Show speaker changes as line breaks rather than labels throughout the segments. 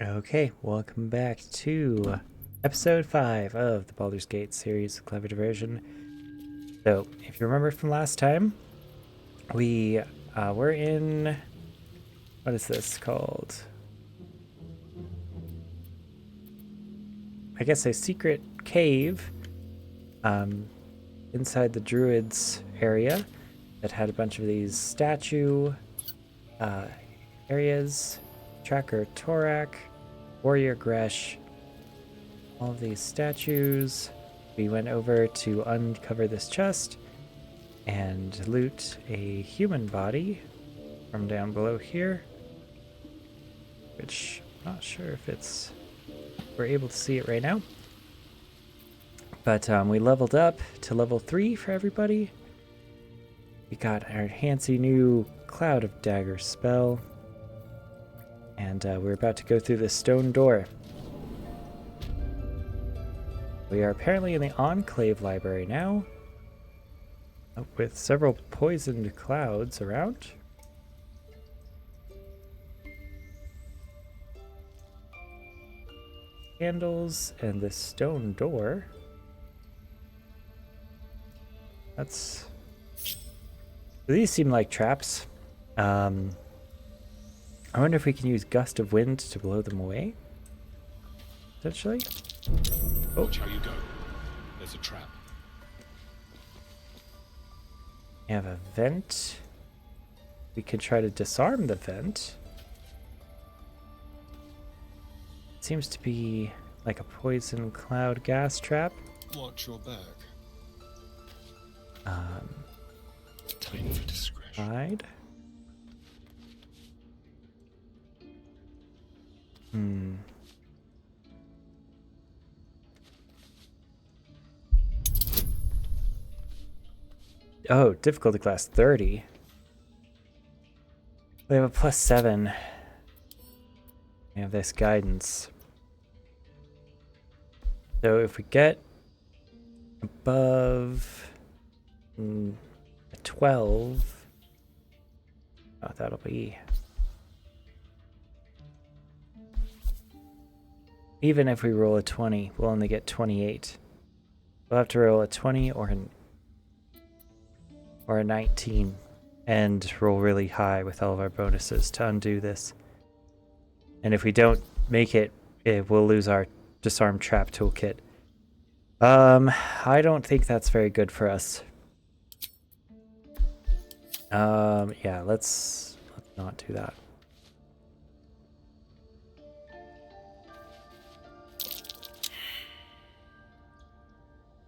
Okay, welcome back to episode 5 of the Baldur's Gate series, Clever Diversion. So, if you remember from last time, we were in... What is this called? I guess a secret cave inside the Druids area that had a bunch of these statue areas. Tracker Torak, Warrior Gresh, all of these statues. We went over to uncover this chest and loot a human body from down below here, which I'm not sure if we're able to see it right now. But we leveled up to level 3 for everybody. We got our fancy new Cloud of Dagger spell. And we're about to go through this stone door. We are apparently in the Enclave Library now, with several poisoned clouds around. Candles and this stone door. These seem like traps. I wonder if we can use Gust of Wind to blow them away, potentially. Oh.
Watch how you go. There's a trap.
We have a vent. We could try to disarm the vent. It seems to be like a poison cloud gas trap.
Watch your back. Time for discretion.
Hide. Oh, difficulty class 30. We have a +7. We have this guidance. So if we get above a 12, oh, that'll be... Even if we roll a 20, we'll only get 28. We'll have to roll a 20 or a 19 and roll really high with all of our bonuses to undo this. And if we don't make it, we'll lose our disarm trap toolkit. I don't think that's very good for us. Yeah, let's not do that.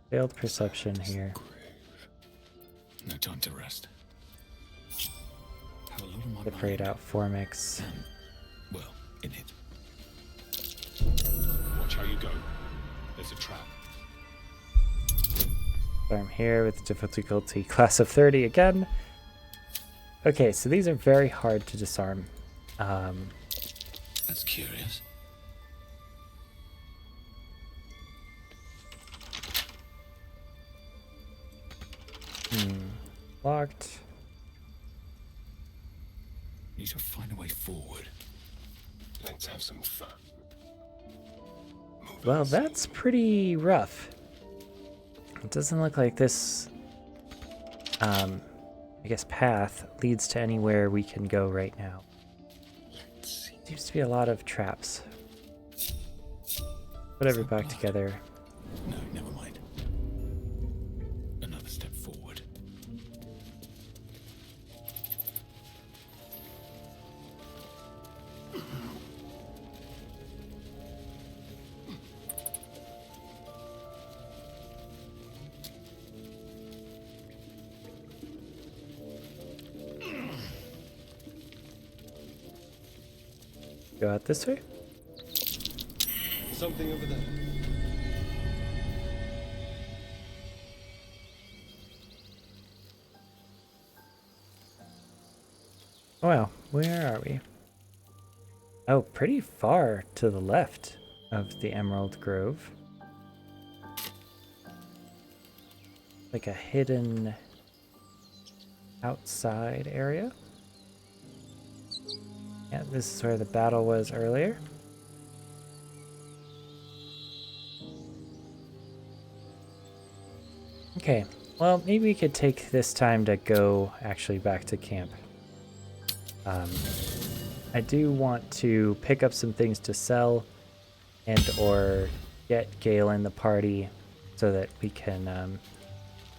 Failed perception here.
No time to rest. Have a lot of my
Separate out Formix.
Well, in it. Watch how you go. There's a trap.
I'm here with difficulty class of 30 again. Okay, so these are very hard to disarm.
That's curious.
Locked.
Need to find a way forward. Let's have some fun.
Well, that's pretty rough. It doesn't look like this, I guess, path leads to anywhere we can go right now. Seems to be a lot of traps. Put everybody back together.
No, never mind. Another step forward.
Go out this way.
Something over there.
Well, where are we? Oh, pretty far to the left of the Emerald Grove. Like a hidden outside area. Yeah, this is where the battle was earlier. Okay, well, maybe we could take this time to go actually back to camp. I do want to pick up some things to sell and or get Gale in the party so that we can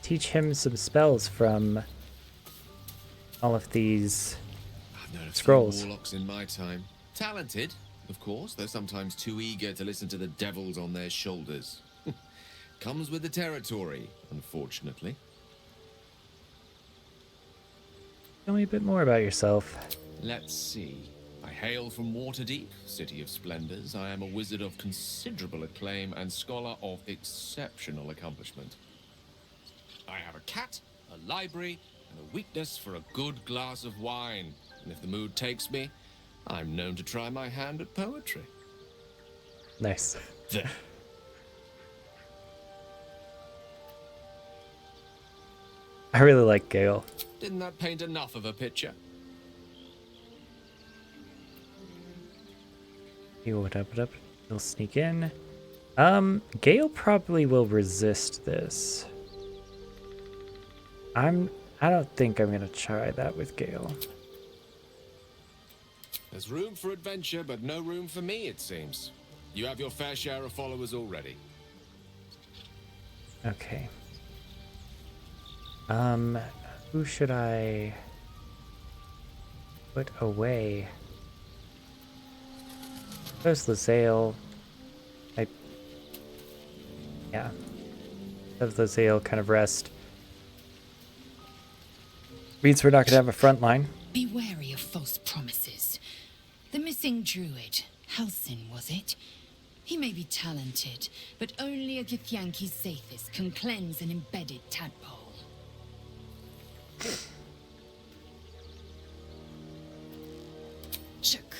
teach him some spells from all of these
I've known a
scrolls.
few warlocks in my time. Talented, of course, though sometimes too eager to listen to the devils on their shoulders. Comes with the territory, unfortunately.
Tell me a bit more about yourself.
Let's see. I hail from Waterdeep, city of splendors. I am a wizard of considerable acclaim and scholar of exceptional accomplishment. I have a cat, a library, and a weakness for a good glass of wine. And if the mood takes me, I'm known to try my hand at poetry.
Nice.
There.
I really like Gale.
Didn't that paint enough of a picture?
What up? He'll sneak in. Gale probably will resist this. I don't think I'm gonna try that with Gale.
There's room for adventure, but no room for me, it seems. You have your fair share of followers already.
Okay. Who should I put away? There's Lae'zel. Yeah. Have Lae'zel kind of rest. Means we're not gonna have a front line.
Be wary of false promises. The missing druid, Halsin, was it? He may be talented, but only a Githyanki Zathis can cleanse an embedded tadpole. Shook,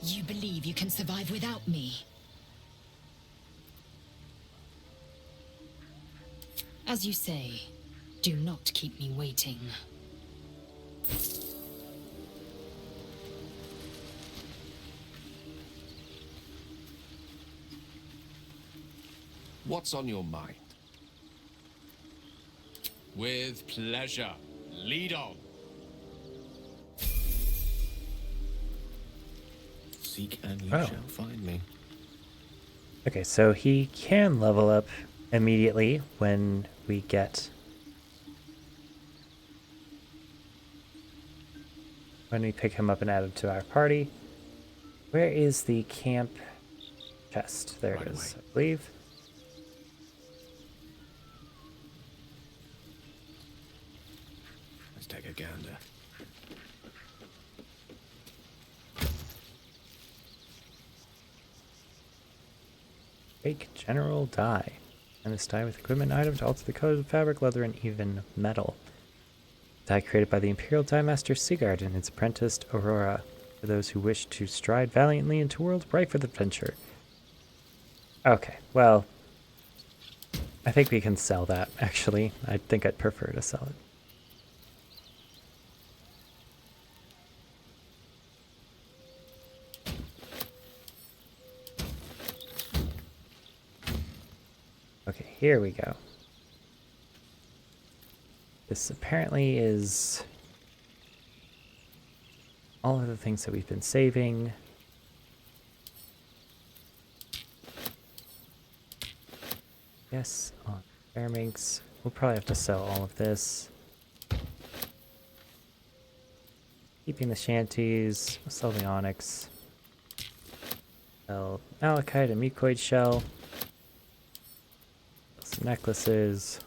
you believe you can survive without me? As you say, do not keep me waiting.
What's on your mind? With pleasure. Lead on. Seek and you
Oh.
shall find me.
Okay, so he can level up immediately when we pick him up and add him to our party. Where is the camp chest? There it is, I believe.
Let's take a gander.
Fake general dye. And this dye with equipment item to alter the colors of fabric, leather, and even metal. Dye created by the Imperial Dye Master Sigurd and his apprentice Aurora, for those who wish to stride valiantly into worlds ripe with adventure. Okay, well, I think we can sell that, actually. I think I'd prefer to sell it. Okay, here we go. This apparently is all of the things that we've been saving. Yes, on Karmics. We'll probably have to sell all of this. Keeping the shanties. We'll sell the onyx. Sell malachite and mucoid shell. Some necklaces.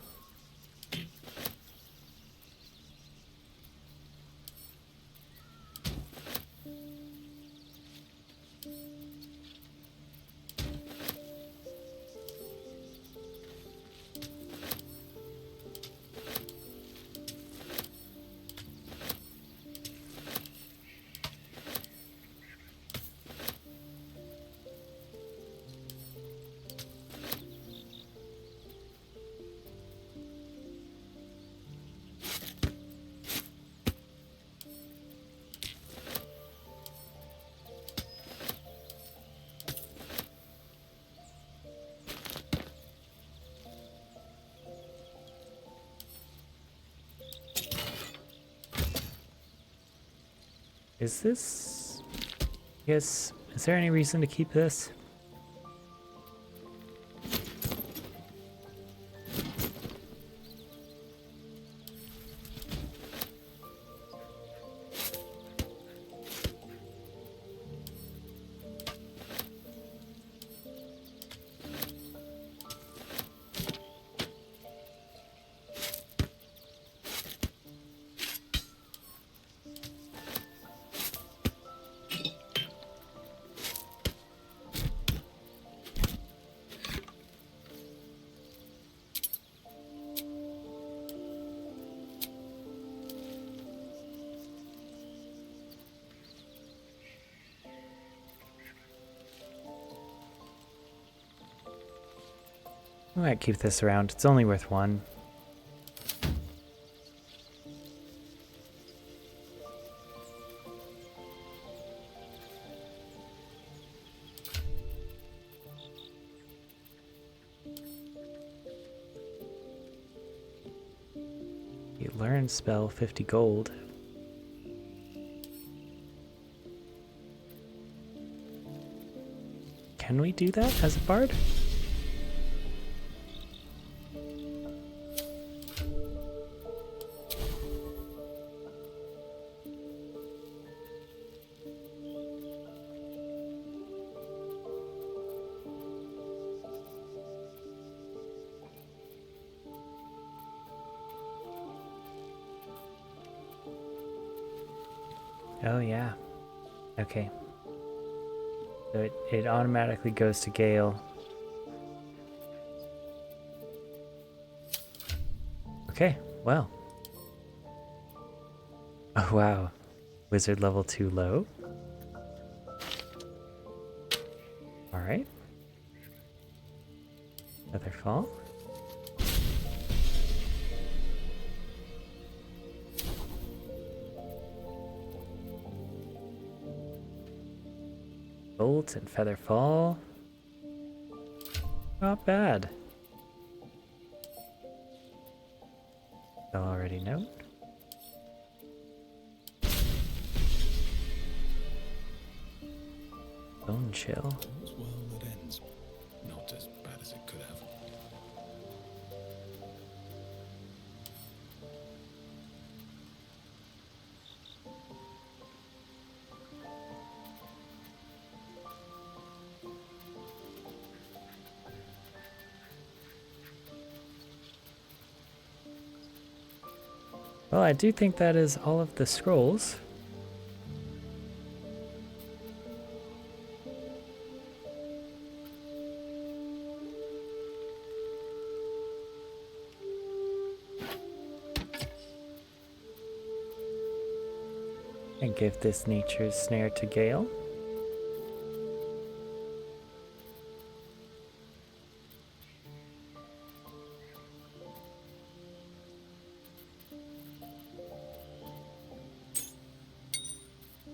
Is this... Yes, is there any reason to keep this? I might keep this around. It's only worth one. You learn spell 50 gold. Can we do that as a bard? Oh yeah. Okay. So it automatically goes to Gale. Okay, well. Oh wow. Wizard level 2 low. Alright. Featherfall. Bolt and Featherfall. Not bad. I already know. Bone Chill.
All's well that ends. Not as bad as it could have.
Well, I do think that is all of the scrolls. And give this nature's snare to Gale.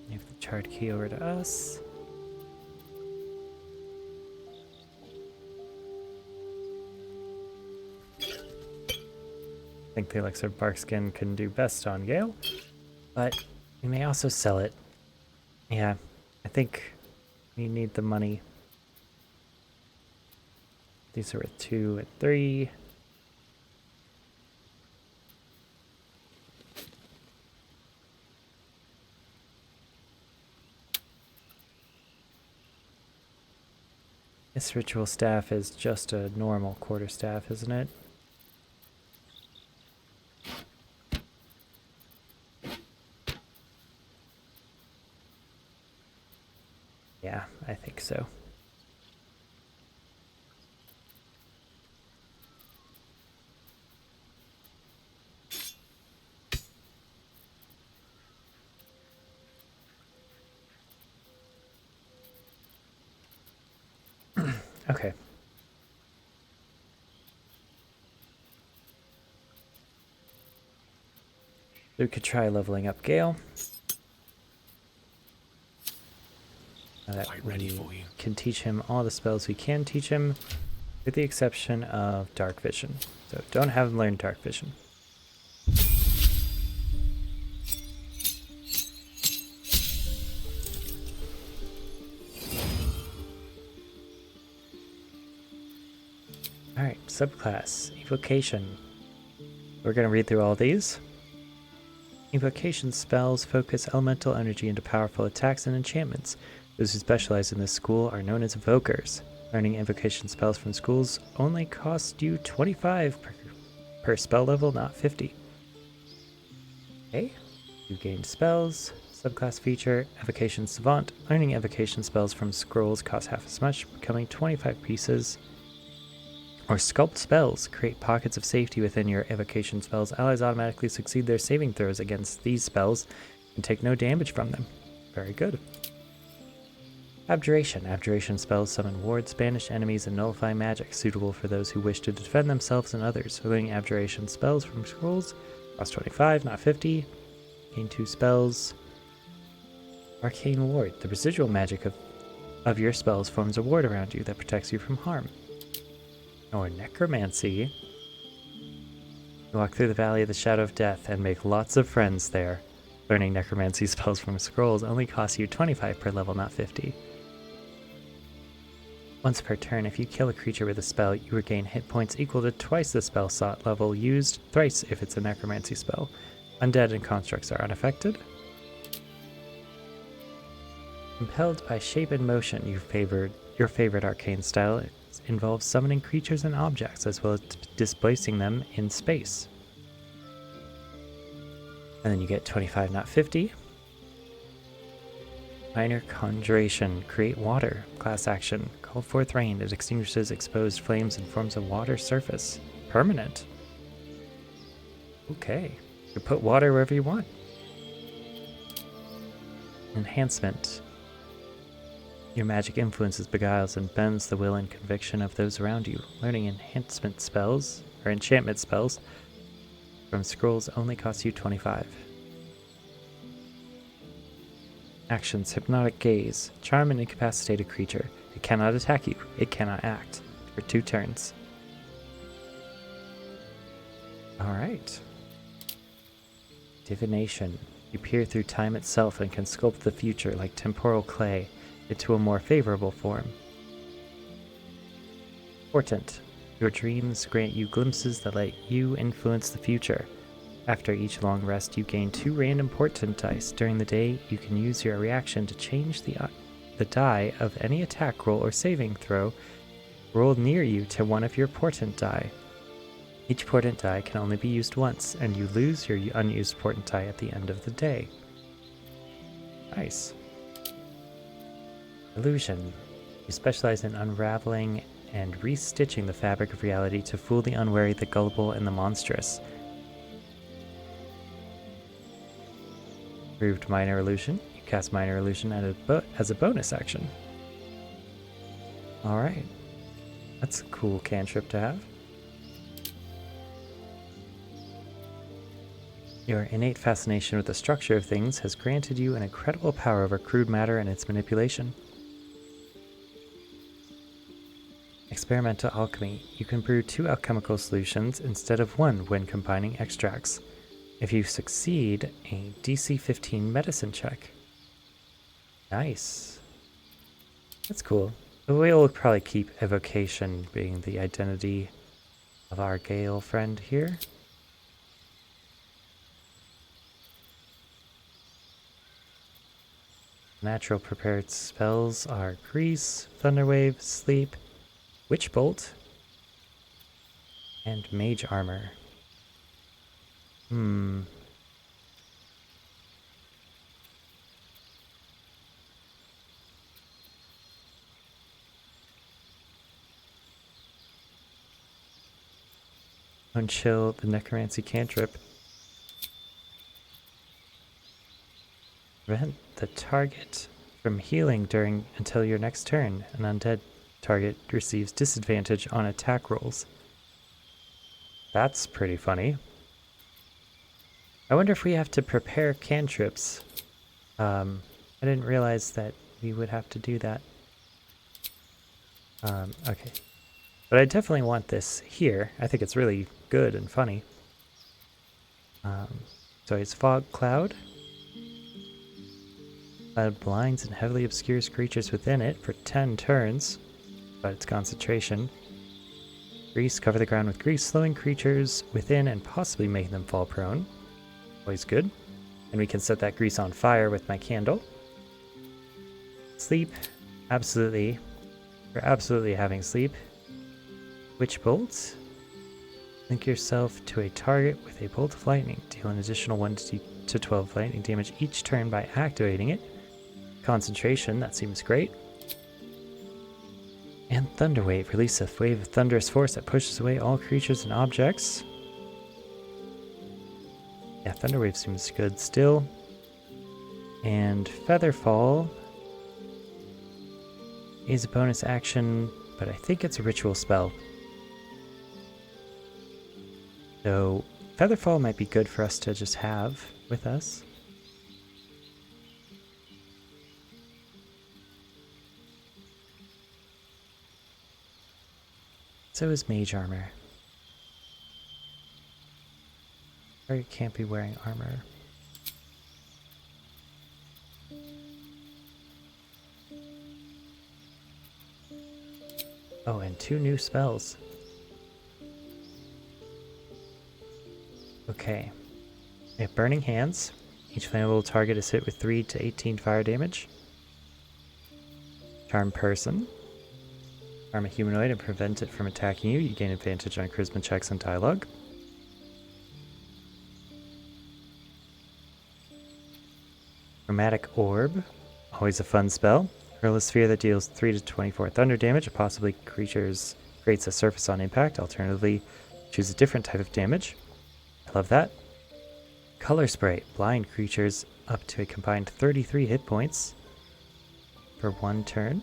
Give the chart key over to us. I think the elixir of barkskin can do best on Gale, but we may also sell it. Yeah, I think we need the money. These are worth 2 and 3. This ritual staff is just a normal quarterstaff, isn't it? Yeah, I think so. Okay. We could try leveling up Gale. Now that
Quite ready
we
for you.
can teach him all the spells we can teach him, with the exception of Dark Vision. So don't have him learn Dark Vision. subclass, Evocation. We're going to read through all these. Evocation spells focus elemental energy into powerful attacks and enchantments. Those who specialize in this school are known as evokers. Learning invocation spells from schools only cost you 25 per spell level, not 50. Okay, you gained spells. Subclass feature, Evocation Savant. Learning evocation spells from scrolls costs half as much, becoming 25 pieces. Or Sculpt spells. Create pockets of safety within your evocation spells. Allies automatically succeed their saving throws against these spells and take no damage from them. Very good. Abjuration. Abjuration spells summon wards, banish enemies, and nullify magic, suitable for those who wish to defend themselves and others. Learning abjuration spells from scrolls cost 25, not 50. Gain 2 spells. Arcane Ward. The residual magic of your spells forms a ward around you that protects you from harm. Or Necromancy. You walk through the Valley of the Shadow of Death and make lots of friends there. Learning Necromancy spells from scrolls only costs you 25 per level, not 50. Once per turn, if you kill a creature with a spell, you regain hit points equal to twice the spell slot level used, thrice if it's a Necromancy spell. Undead and constructs are unaffected. Compelled by shape and motion, your favorite arcane style involves summoning creatures and objects as well as displacing them in space. And then you get 25, not 50. Minor Conjuration. Create water. Class action. Call forth rain. It extinguishes exposed flames and forms a water surface. Permanent. Okay. You can put water wherever you want. Enhancement. Your magic influences, beguiles, and bends the will and conviction of those around you. Learning enchantment spells from scrolls only costs you 25. Actions. Hypnotic Gaze. Charm and incapacitate a creature. It cannot attack you. It cannot act. For 2 turns. Alright. Divination. You peer through time itself and can sculpt the future like temporal clay into a more favorable form. Portent. Your dreams grant you glimpses that let you influence the future. After each long rest, you gain 2 random portent dice. During the day, you can use your reaction to change the die of any attack roll or saving throw rolled near you to one of your portent die. Each portent die can only be used once, and you lose your unused portent die at the end of the day. Nice. Illusion. You specialize in unraveling and restitching the fabric of reality to fool the unwary, the gullible, and the monstrous. Improved Minor Illusion. You cast Minor Illusion as a bonus action. Alright. That's a cool cantrip to have. Your innate fascination with the structure of things has granted you an incredible power over crude matter and its manipulation. Experimental Alchemy. You can brew 2 alchemical solutions instead of 1 when combining extracts. If you succeed, a DC 15 medicine check. Nice. That's cool. We'll probably keep evocation being the identity of our Gale friend here. Natural prepared spells are Grease, Thunderwave, Sleep, Witch Bolt, and Mage Armor. Unchill the Necromancy cantrip. Prevent the target from healing until your next turn. An undead target receives disadvantage on attack rolls. That's pretty funny. I wonder if we have to prepare cantrips. I didn't realize that we would have to do that. Okay. But I definitely want this here. I think it's really good and funny. So it's Fog Cloud. Cloud blinds and heavily obscures creatures within it for 10 turns, but its concentration. Grease, cover the ground with grease, slowing creatures within and possibly making them fall prone. Always good. And we can set that grease on fire with my candle. Sleep. Absolutely. We're absolutely having sleep. Witch Bolt. Link yourself to a target with a bolt of lightning. Deal an additional 1 to 12 lightning damage each turn by activating it. Concentration, that seems great. And Thunder Wave. Release a wave of thunderous force that pushes away all creatures and objects. Yeah, Thunder Wave seems good still. And Featherfall is a bonus action, but I think it's a ritual spell. So Featherfall might be good for us to just have with us. So is Mage Armor. Target can't be wearing armor. Oh, and 2 new spells. Okay. We have Burning Hands. Each flammable target is hit with 3 to 18 fire damage. Charm Person. Charm a humanoid and prevent it from attacking you. You gain advantage on charisma checks and dialogue. Chromatic Orb. Always a fun spell. Hurl a sphere that deals 3 to 24 thunder damage. Possibly creatures creates a surface on impact. Alternatively, choose a different type of damage. I love that. Color Spray. Blind creatures up to a combined 33 hit points for 1 turn.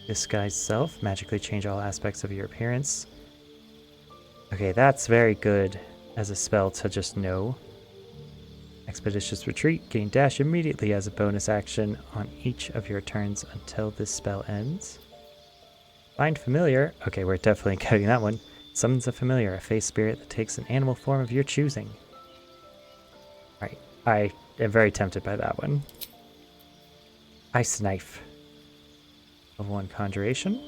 Disguise Self. Magically change all aspects of your appearance. Okay, that's very good as a spell to just know. Expeditious Retreat. Gain dash immediately as a bonus action on each of your turns until this spell ends. Find Familiar. Okay, we're definitely getting that one. Summons a familiar, a face spirit that takes an animal form of your choosing. Alright, I am very tempted by that one. Ice Knife. Level 1 Conjuration.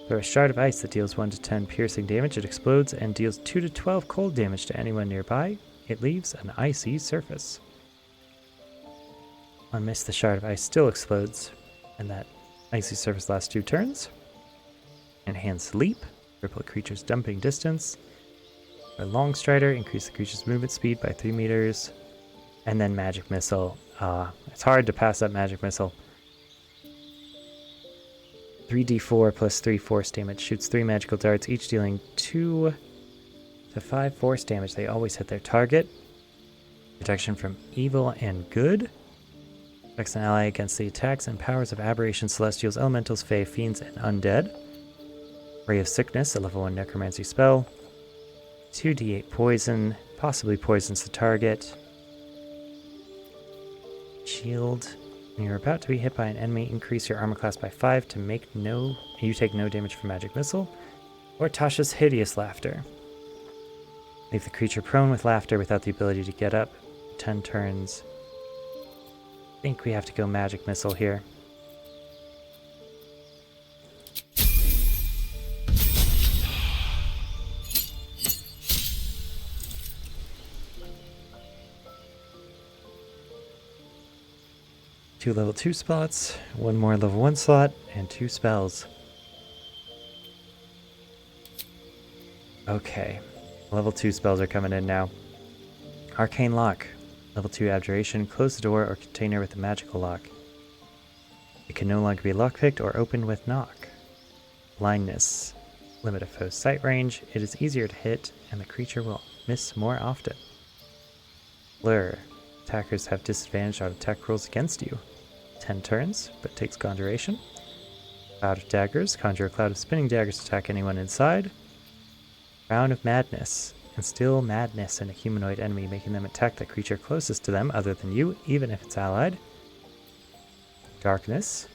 Throw a shard of ice that deals 1 to 10 piercing damage. It explodes and deals 2 to 12 cold damage to anyone nearby. It leaves an icy surface. On miss, the shard of ice still explodes, and that icy surface lasts 2 turns. Enhance Leap. Cripple a creature's dumping distance. A Long Strider. Increase the creature's movement speed by 3 meters. And then Magic Missile. It's hard to pass up Magic Missile. 3d4 plus 3 force damage. Shoots 3 magical darts, each dealing 2 to 5 force damage. They always hit their target. Protection from evil and good. Protects an ally against the attacks and powers of aberrations, celestials, elementals, fae, fiends, and undead. Ray of Sickness, a level 1 necromancy spell. 2d8 poison, possibly poisons the target. Shield. When you're about to be hit by an enemy, increase your armor class by 5 to make you take no damage from Magic Missile. Or Tasha's Hideous Laughter. Leave the creature prone with laughter without the ability to get up. 10 turns. I think we have to go Magic Missile here. Two level 2 spots, 1 more level 1 slot, and 2 spells. Okay, level 2 spells are coming in now. Arcane Lock, level 2 Abjuration, close the door or container with a magical lock. It can no longer be lockpicked or opened with knock. Blindness, limit a foe's sight range, it is easier to hit and the creature will miss more often. Blur, attackers have disadvantage on attack rolls against you. 10 turns, but takes Conjuration. Cloud of Daggers, conjure a cloud of spinning daggers to attack anyone inside. Crown of Madness, instill madness in a humanoid enemy, making them attack the creature closest to them other than you, even if it's allied. Darkness,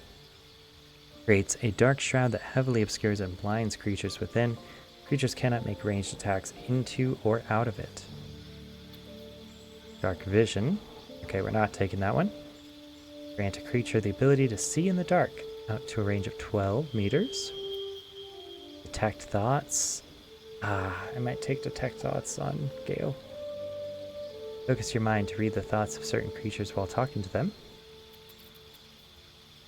creates a dark shroud that heavily obscures and blinds creatures within. Creatures cannot make ranged attacks into or out of it. Dark Vision, okay, we're not taking that one. Grant a creature the ability to see in the dark. out to a range of 12 meters. Detect thoughts. I might take Detect Thoughts on Gale. Focus your mind to read the thoughts of certain creatures while talking to them.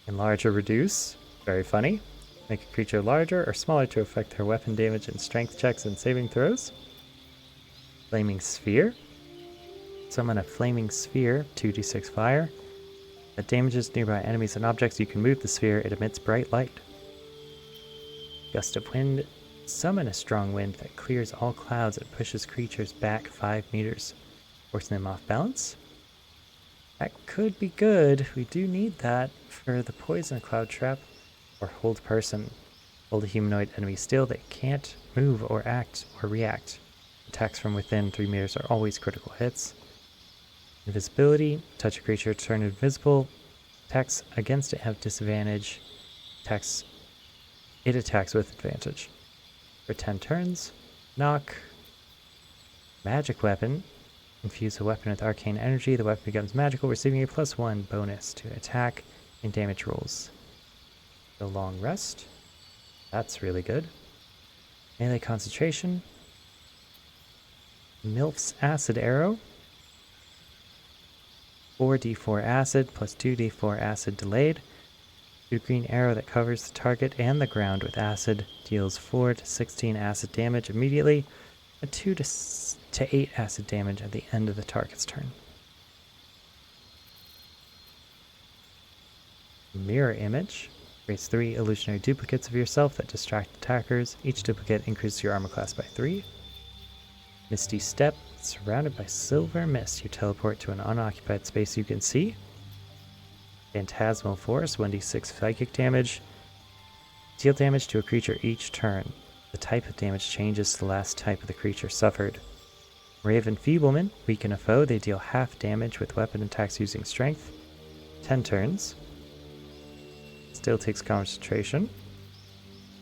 Enlarge or reduce. Very funny. Make a creature larger or smaller to affect their weapon damage and strength checks and saving throws. Flaming Sphere. Summon a Flaming Sphere, 2d6 fire. That damages nearby enemies and objects. You can move the sphere. It emits bright light. Gust of Wind. Summon a strong wind that clears all clouds and pushes creatures back 5 meters, forcing them off balance. That could be good. We do need that for the Poison Cloud Trap. Or Hold Person. Hold a humanoid enemy still. They can't move or act or react. Attacks from within 3 meters are always critical hits. Invisibility. Touch a creature, turn invisible. Attacks against it have disadvantage. It attacks with advantage. For 10 turns. Knock. Magic Weapon. Infuse a weapon with arcane energy. The weapon becomes magical, receiving a +1 bonus to attack and damage rolls. The Long Rest. That's really good. Melee Concentration. Milf's Acid Arrow. 4d4 acid plus 2d4 acid delayed. Shoot a green arrow that covers the target and the ground with acid. Deals 4 to 16 acid damage immediately. And 2 to 8 acid damage at the end of the target's turn. Mirror Image. Creates 3 illusionary duplicates of yourself that distract attackers. Each duplicate increases your armor class by 3. Misty Step. Surrounded by silver mist, you teleport to an unoccupied space you can see. Phantasmal Force, 1d6 psychic damage. Deal damage to a creature each turn. The type of damage changes to the last type of the creature suffered. Ray of Enfeeblement, weaken a foe. They deal half damage with weapon attacks using strength. 10 turns. Still takes concentration.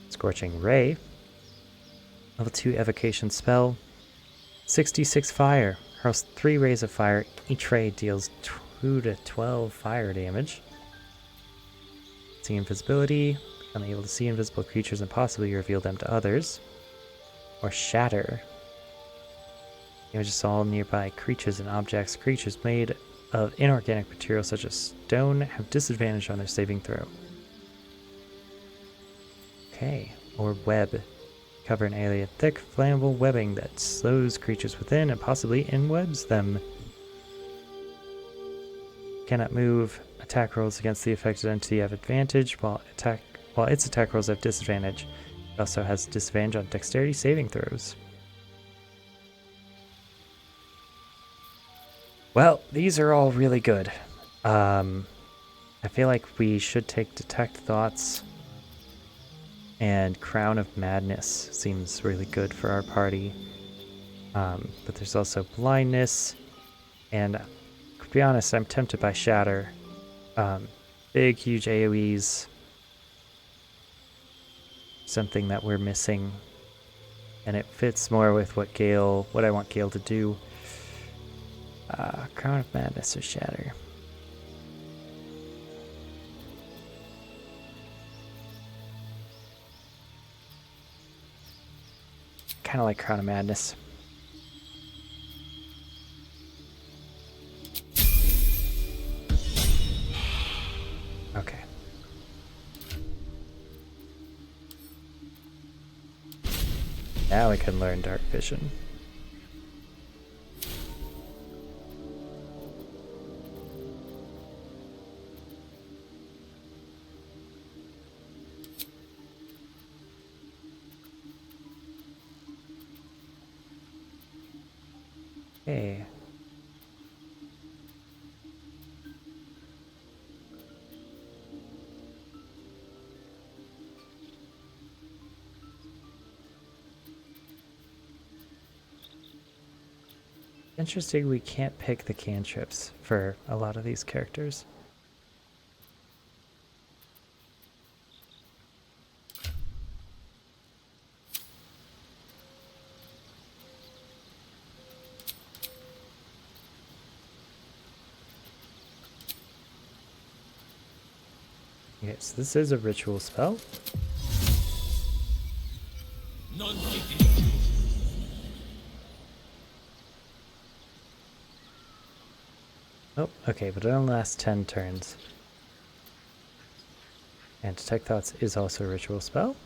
Scorching Ray. Level 2 evocation spell. 66 fire. Hurls 3 rays of fire. Each ray deals 2 to 12 fire damage. See invisibility. Unable to see invisible creatures and possibly reveal them to others. Or shatter. Damages all nearby creatures and objects. Creatures made of inorganic materials such as stone have disadvantage on their saving throw. Okay. Or web. Cover an area thick, flammable webbing that slows creatures within and possibly inwebs them. Cannot move. Attack rolls against the affected entity have advantage, while its attack rolls have disadvantage. It also has disadvantage on dexterity saving throws. Well, these are all really good. I feel like we should take Detect Thoughts. And Crown of Madness seems really good for our party. But there's also Blindness. And to be honest, I'm tempted by Shatter. Big, huge AoEs. Something that we're missing. And it fits more with what I want Gale to do. Crown of Madness or Shatter. Kind of like Crown of Madness. Okay. Now we can learn Dark Vision. Okay. Interesting, we can't pick the cantrips for a lot of these characters. Okay, so this is a ritual spell. Oh, okay, but it only lasts 10 turns. And Detect Thoughts is also a ritual spell.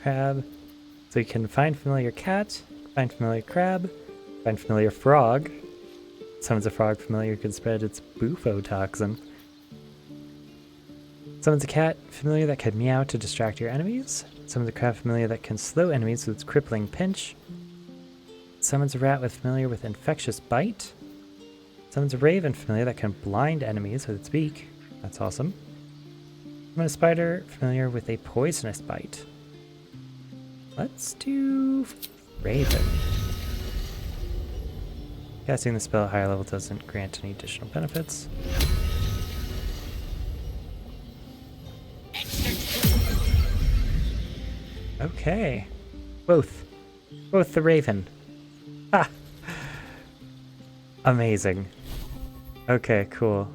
Crab. So you can find familiar cat, find familiar crab, find familiar frog. Summons a frog familiar could spread its bufo toxin. Summons a cat familiar that can meow to distract your enemies. Summons a crab familiar that can slow enemies with its crippling pinch. Summons a rat with familiar with infectious bite. Summons a raven familiar that can blind enemies with its beak. That's awesome. Summon a spider familiar with a poisonous bite. Let's do Raven. Casting the spell at higher level doesn't grant any additional benefits. Okay. Both the Raven. Ha! Amazing. Okay, cool.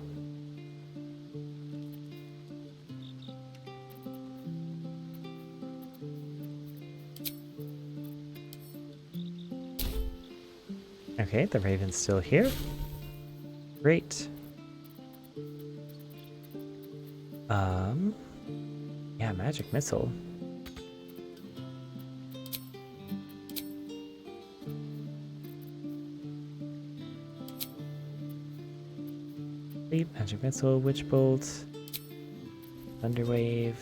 Okay, the Raven's still here. Great. Yeah, magic missile. Sleep, magic missile, witch bolt, thunderwave.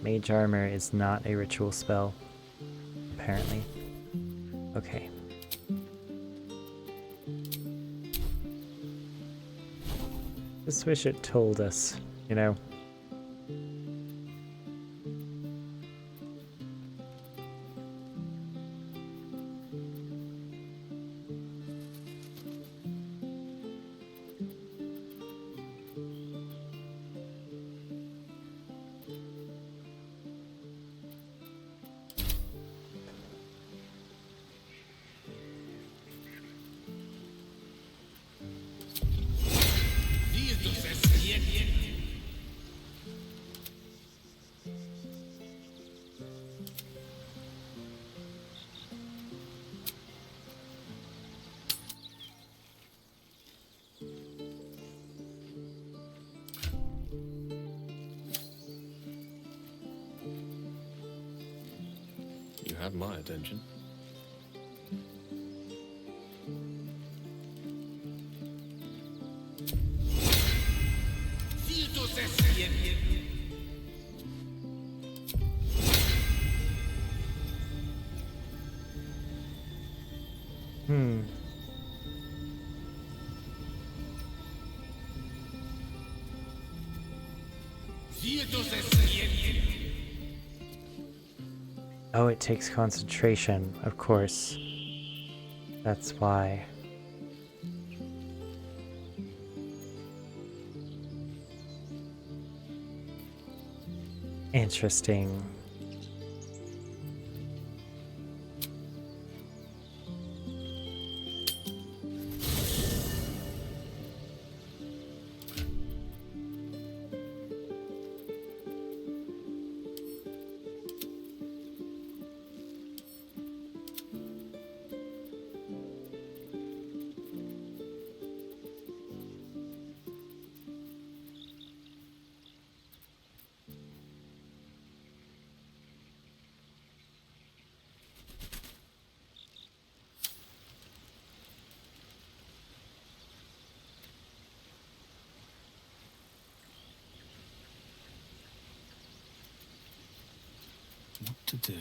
Mage armor is not a ritual spell, apparently. Okay. Just wish it told us, you know?
You have my attention.
Oh, it takes concentration, of course. That's why. Interesting.
What to do?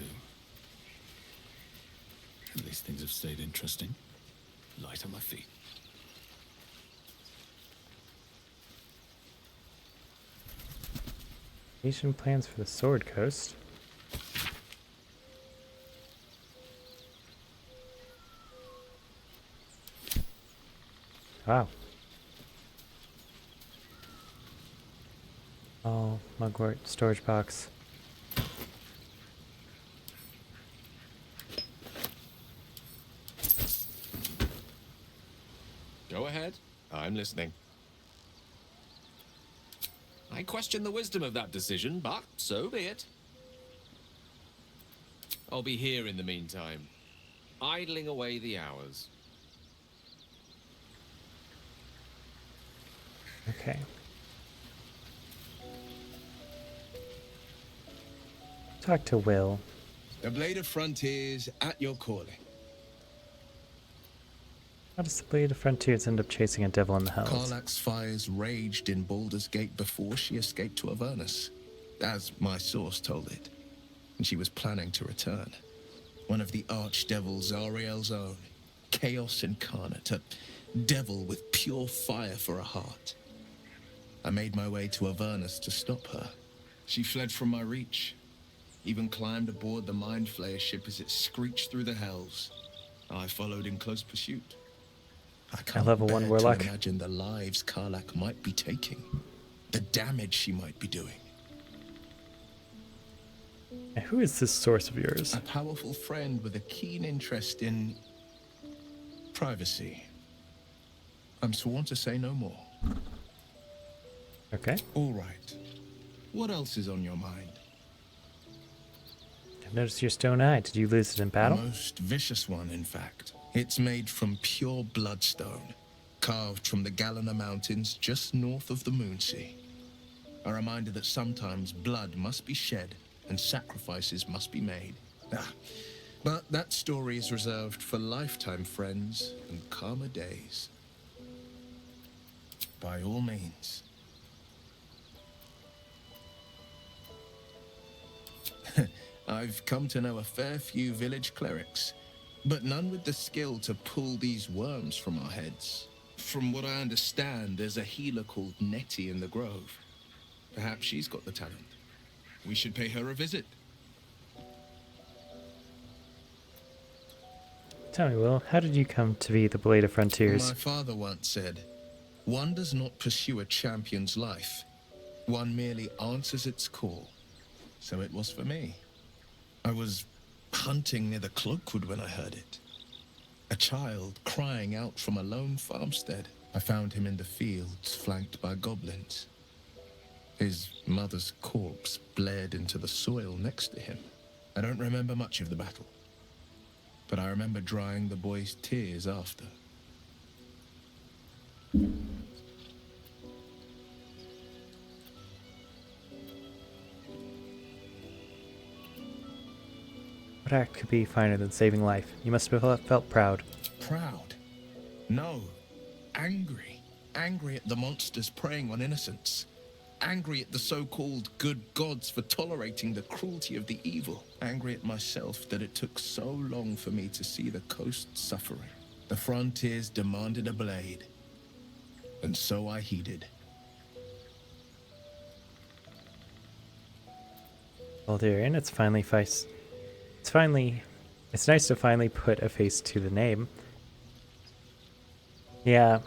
At least things have stayed interesting. Light on my feet.
Nation plans for the Sword Coast. Wow. Oh, mugwort storage box.
Go ahead. I'm listening. I question the wisdom of that decision, but so be it. I'll be here in the meantime, idling away the hours.
Okay. Talk to Will.
The Blade of Frontiers at your calling.
How does the Blade of Frontiers end up chasing a devil in the hells?
Karlach's fires raged in Baldur's Gate before she escaped to Avernus, as my source told it. And she was planning to return. One of the archdevil Zariel's own. Chaos incarnate, a devil with pure fire for a heart. I made my way to Avernus to stop her. She fled from my reach. Even climbed aboard the Mind Flayer ship as it screeched through the hells. I followed in close pursuit. I can't
level
bear
1
to
warlock.
imagine the lives Karlach might be taking. The damage she might be doing.
And who is this source of yours?
A powerful friend with a keen interest in privacy. I'm sworn to say no more.
Okay.
All right. What else is on your mind?
I've noticed your stone eye. Did you lose it in battle?
The most vicious one, in fact. It's made from pure bloodstone, carved from the Galena Mountains just north of the Moonsea. A reminder that sometimes blood must be shed and sacrifices must be made. But that story is reserved for lifetime friends and calmer days. By all means. I've come to know a fair few village clerics, but none with the skill to pull these worms from our heads. From what I understand, there's a healer called Nettie in the Grove. Perhaps she's got the talent. We should pay her a visit.
Tell me, Will, how did you come to be the Blade of Frontiers?
My father once said, one does not pursue a champion's life. One merely answers its call. So it was for me. I was hunting near the Cloakwood when I heard it. A child crying out from a lone farmstead. I found him in the fields, flanked by goblins. His mother's corpse bled into the soil next to him. I don't remember much of the battle, but I remember drying the boy's tears after.
What act could be finer than saving life? You must have felt proud.
Proud? No. Angry. Angry at the monsters preying on innocents. Angry at the so-called good gods for tolerating the cruelty of the evil. Angry at myself that it took so long for me to see the coast suffering. The frontiers demanded a blade. And so I heeded.
Baldur, it's nice to finally put a face to the name. Yeah,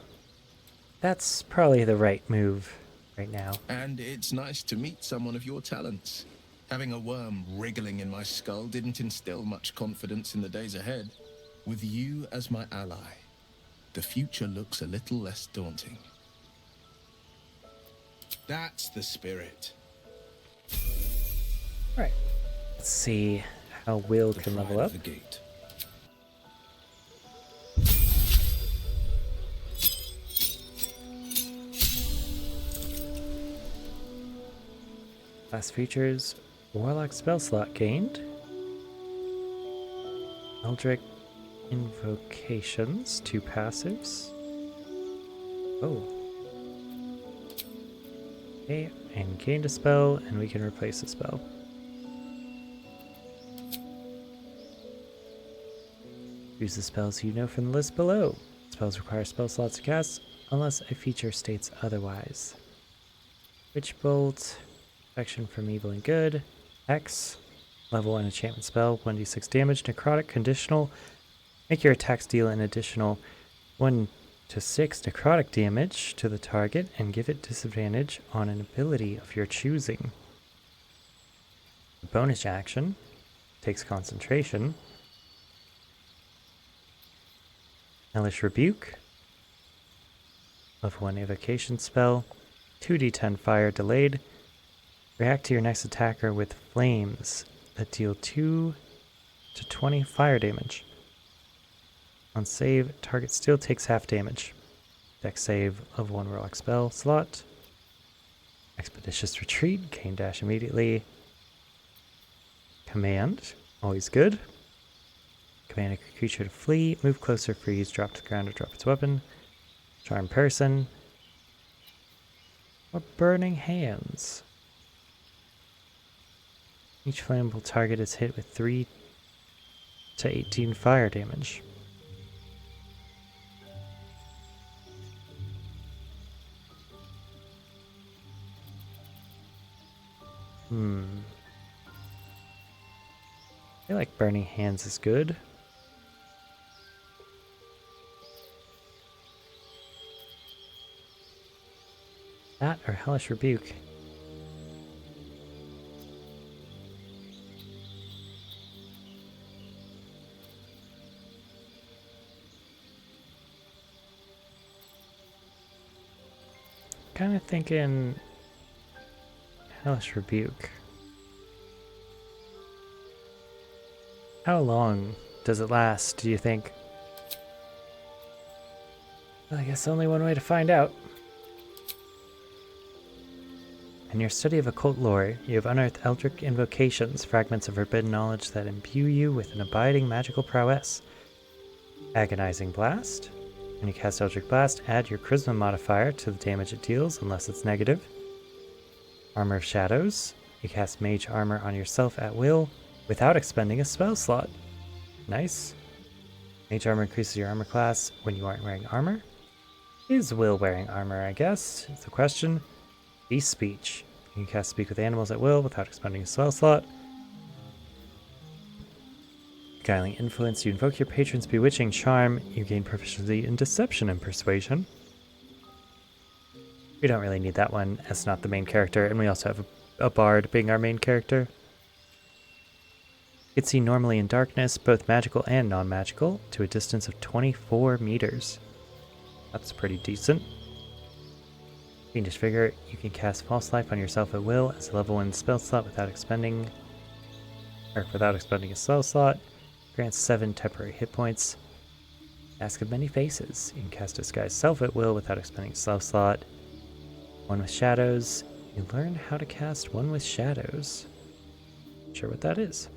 that's probably the right move right now.
And it's nice to meet someone of your talents. Having a worm wriggling in my skull didn't instill much confidence in the days ahead. With you as my ally, the future looks a little less daunting. That's the spirit.
Right. Let's see how Will can level up.
The gate.
Class features: Warlock spell slot gained. Eldritch invocations, 2 passives. Oh. Okay, and gained a spell, and we can replace a spell. Choose the spells you know from the list below. Spells require spell slots to cast unless a feature states otherwise. Witch Bolt, Protection from Evil and Good, X, level 1 enchantment spell, 1d6 damage, necrotic, conditional. Make your attacks deal an additional 1 to 6 necrotic damage to the target and give it disadvantage on an ability of your choosing. The bonus action takes concentration. Hellish Rebuke, level 1 evocation spell, 2d10 fire delayed. React to your next attacker with flames that deal 2 to 20 fire damage. On save, target still takes half damage. Dex save of 1 Warlock spell slot. Expeditious Retreat, gain dash immediately. Command, always good. Command a creature to flee, move closer, freeze, drop to the ground, or drop its weapon. Charm Person. Or Burning Hands. Each flammable target is hit with 3 to 18 fire damage. I feel like Burning Hands is good. That or Hellish Rebuke. Kind of thinking Hellish Rebuke. How long does it last, do you think? Well, I guess only one way to find out. In your study of occult lore, you have unearthed Eldritch invocations, fragments of forbidden knowledge that imbue you with an abiding magical prowess. Agonizing Blast. When you cast Eldritch Blast, add your Charisma modifier to the damage it deals, unless it's negative. Armor of Shadows. You cast Mage Armor on yourself at will, without expending a spell slot. Nice. Mage Armor increases your armor class when you aren't wearing armor. Is Will wearing armor, I guess? It's the question. Beast Speech. You can cast Speak with Animals at will without expending a spell slot. Beguiling Influence. You invoke your patron's bewitching charm. You gain proficiency in Deception and Persuasion. We don't really need that one as not the main character, and we also have a bard being our main character. You can see normally in darkness, both magical and non-magical, to a distance of 24 meters. That's pretty decent. Fiendish Vigor, you can cast False Life on yourself at will as a level 1 spell slot without expending a spell slot. Grants 7 temporary hit points. Mask of Many Faces, you can cast Disguise Self at will without expending a spell slot. One with Shadows, you learn how to cast One with Shadows. Not sure what that is.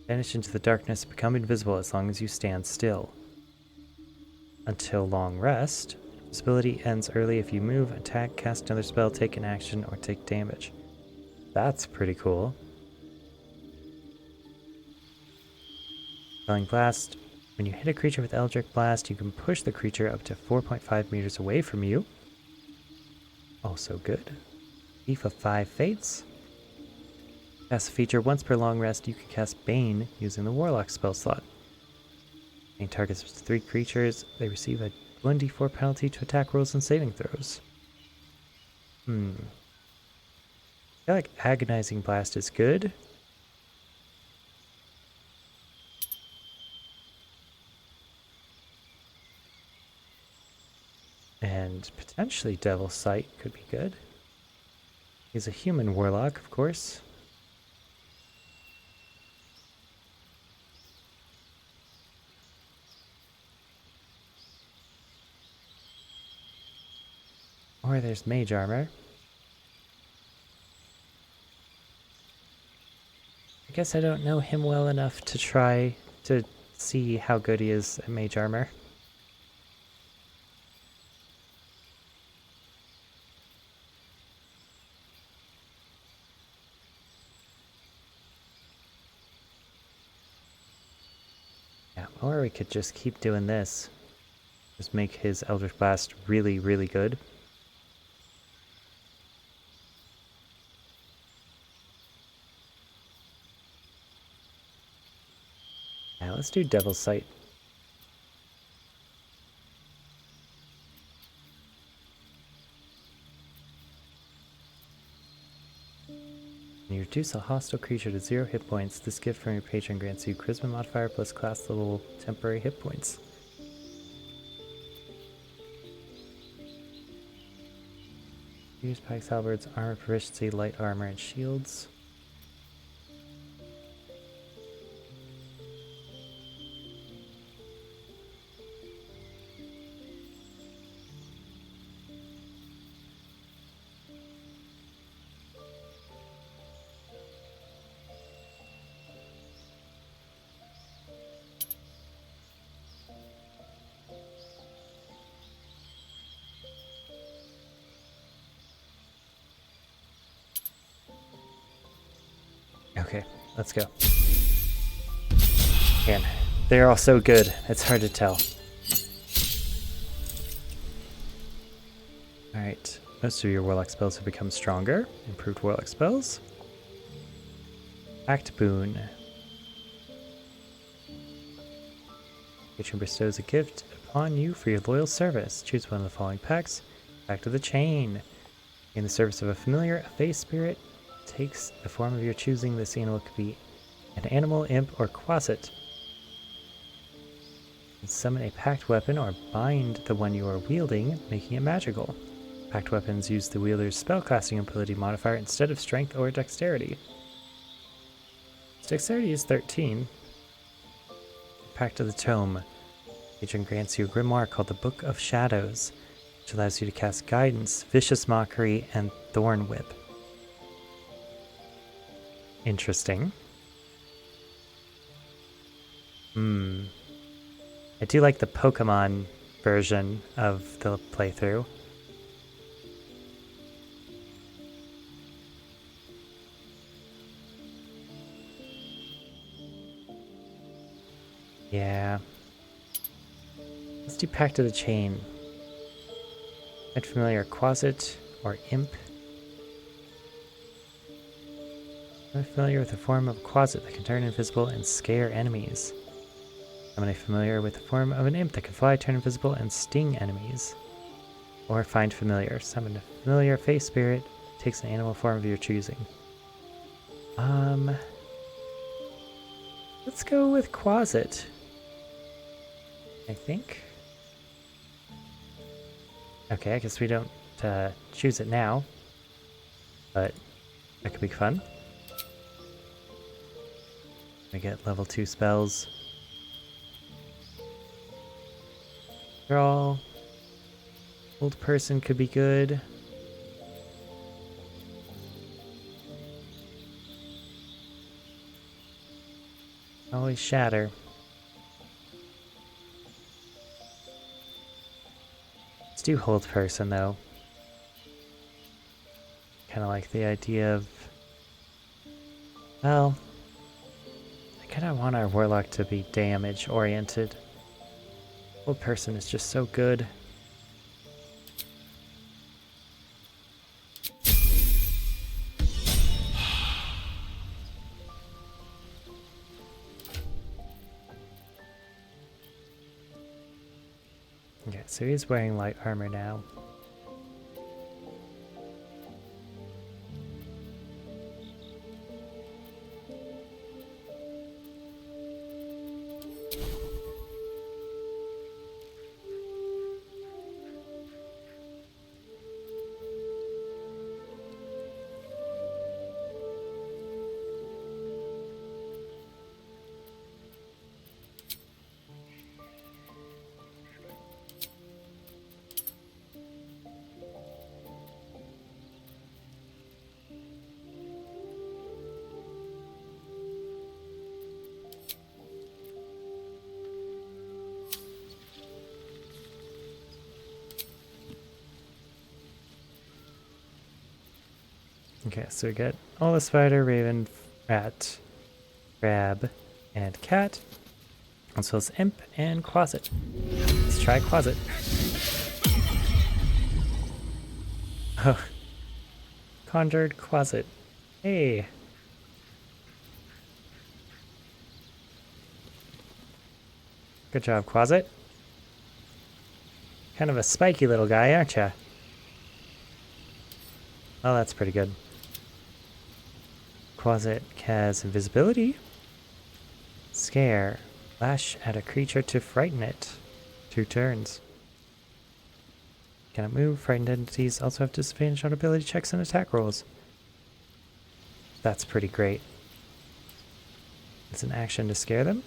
Vanish into the darkness, become invisible as long as you stand still. Until Long Rest. This ability ends early if you move, attack, cast another spell, take an action, or take damage. That's pretty cool. Quelling Blast. When you hit a creature with Eldritch Blast, you can push the creature up to 4.5 meters away from you. Also good. Thief of 5 Fates. Cast a feature once per long rest, you can cast Bane using the Warlock spell slot. Bane targets 3 creatures. They receive a 1d4 penalty to attack rolls and saving throws. I feel like Agonizing Blast is good. And potentially Devil's Sight could be good. He's a human warlock, of course. Or there's Mage Armor. I guess I don't know him well enough to try to see how good he is at Mage Armor. Yeah, Or we could just keep doing this. Just make his Eldritch Blast really, really good. Yeah, let's do Devil's Sight. When you reduce a hostile creature to 0 hit points, this gift from your patron grants you Charisma modifier plus class level temporary hit points. Use Pike's Halberds, armor proficiency, light armor, and shields. Okay, let's go. Man, they're all so good, it's hard to tell. Alright, most of your Warlock spells have become stronger. Improved Warlock spells. Act Boon. Patron bestows a gift upon you for your loyal service. Choose one of the following packs. Back to the Chain. In the service of a familiar, a face spirit takes the form of your choosing. This animal could be an animal, imp, or quasit. Summon a packed weapon or bind the one you are wielding, making it magical. Packed weapons use the wielder's spellcasting ability modifier instead of strength or dexterity. Dexterity is 13. Pact of the Tome. Patron grants you a grimoire called the Book of Shadows, which allows you to cast Guidance, Vicious Mockery, and Thorn Whip. Interesting. I do like the Pokemon version of the playthrough. Yeah. Let's do Pact of the Chain. Find familiar Quasit or Imp. I'm familiar with the form of a Quasit that can turn invisible and scare enemies. Summon a familiar with the form of an imp that can fly, turn invisible, and sting enemies. Or find familiar. Summon a familiar face spirit. Takes an animal form of your choosing. Let's go with Quasit. I think. Okay, I guess we don't choose it now. But that could be fun. We get level 2 spells. Draw. Old person could be good. Always shatter. Let's do hold person though. Kind of like the idea of, well, I kind of want our warlock to be damage oriented. Hold person is just so good. Okay, so he's wearing light armor now. Okay, so we got all the spider, raven, rat, crab, and cat. Also, it's Imp and Quasit. Let's try Quasit. Oh. Conjured Quasit. Hey. Good job, Quasit. Kind of a spiky little guy, aren't ya? Oh, that's pretty good. Quasit has invisibility. Scare. Lash at a creature to frighten it. 2 turns. Cannot move. Frightened entities also have disadvantage on ability checks and attack rolls. That's pretty great. It's an action to scare them.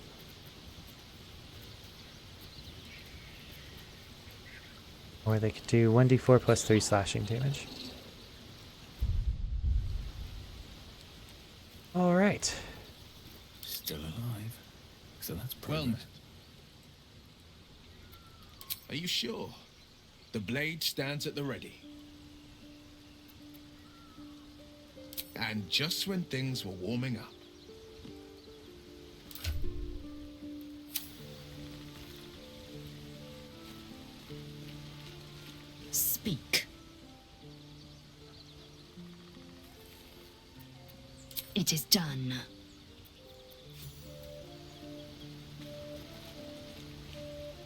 Or they could do 1d4 plus 3 slashing damage. Alright.
Still alive. So that's
Well
progress.
met. Are you sure? The blade stands at the ready. And just when things were warming up.
Speak. It is done.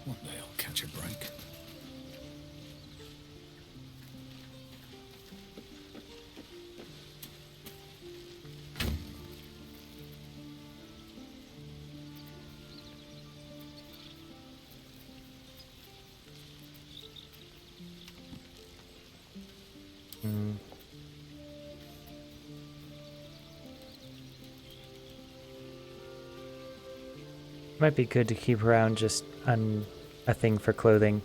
One day I'll catch a break.
Might be good to keep around just on a thing for clothing.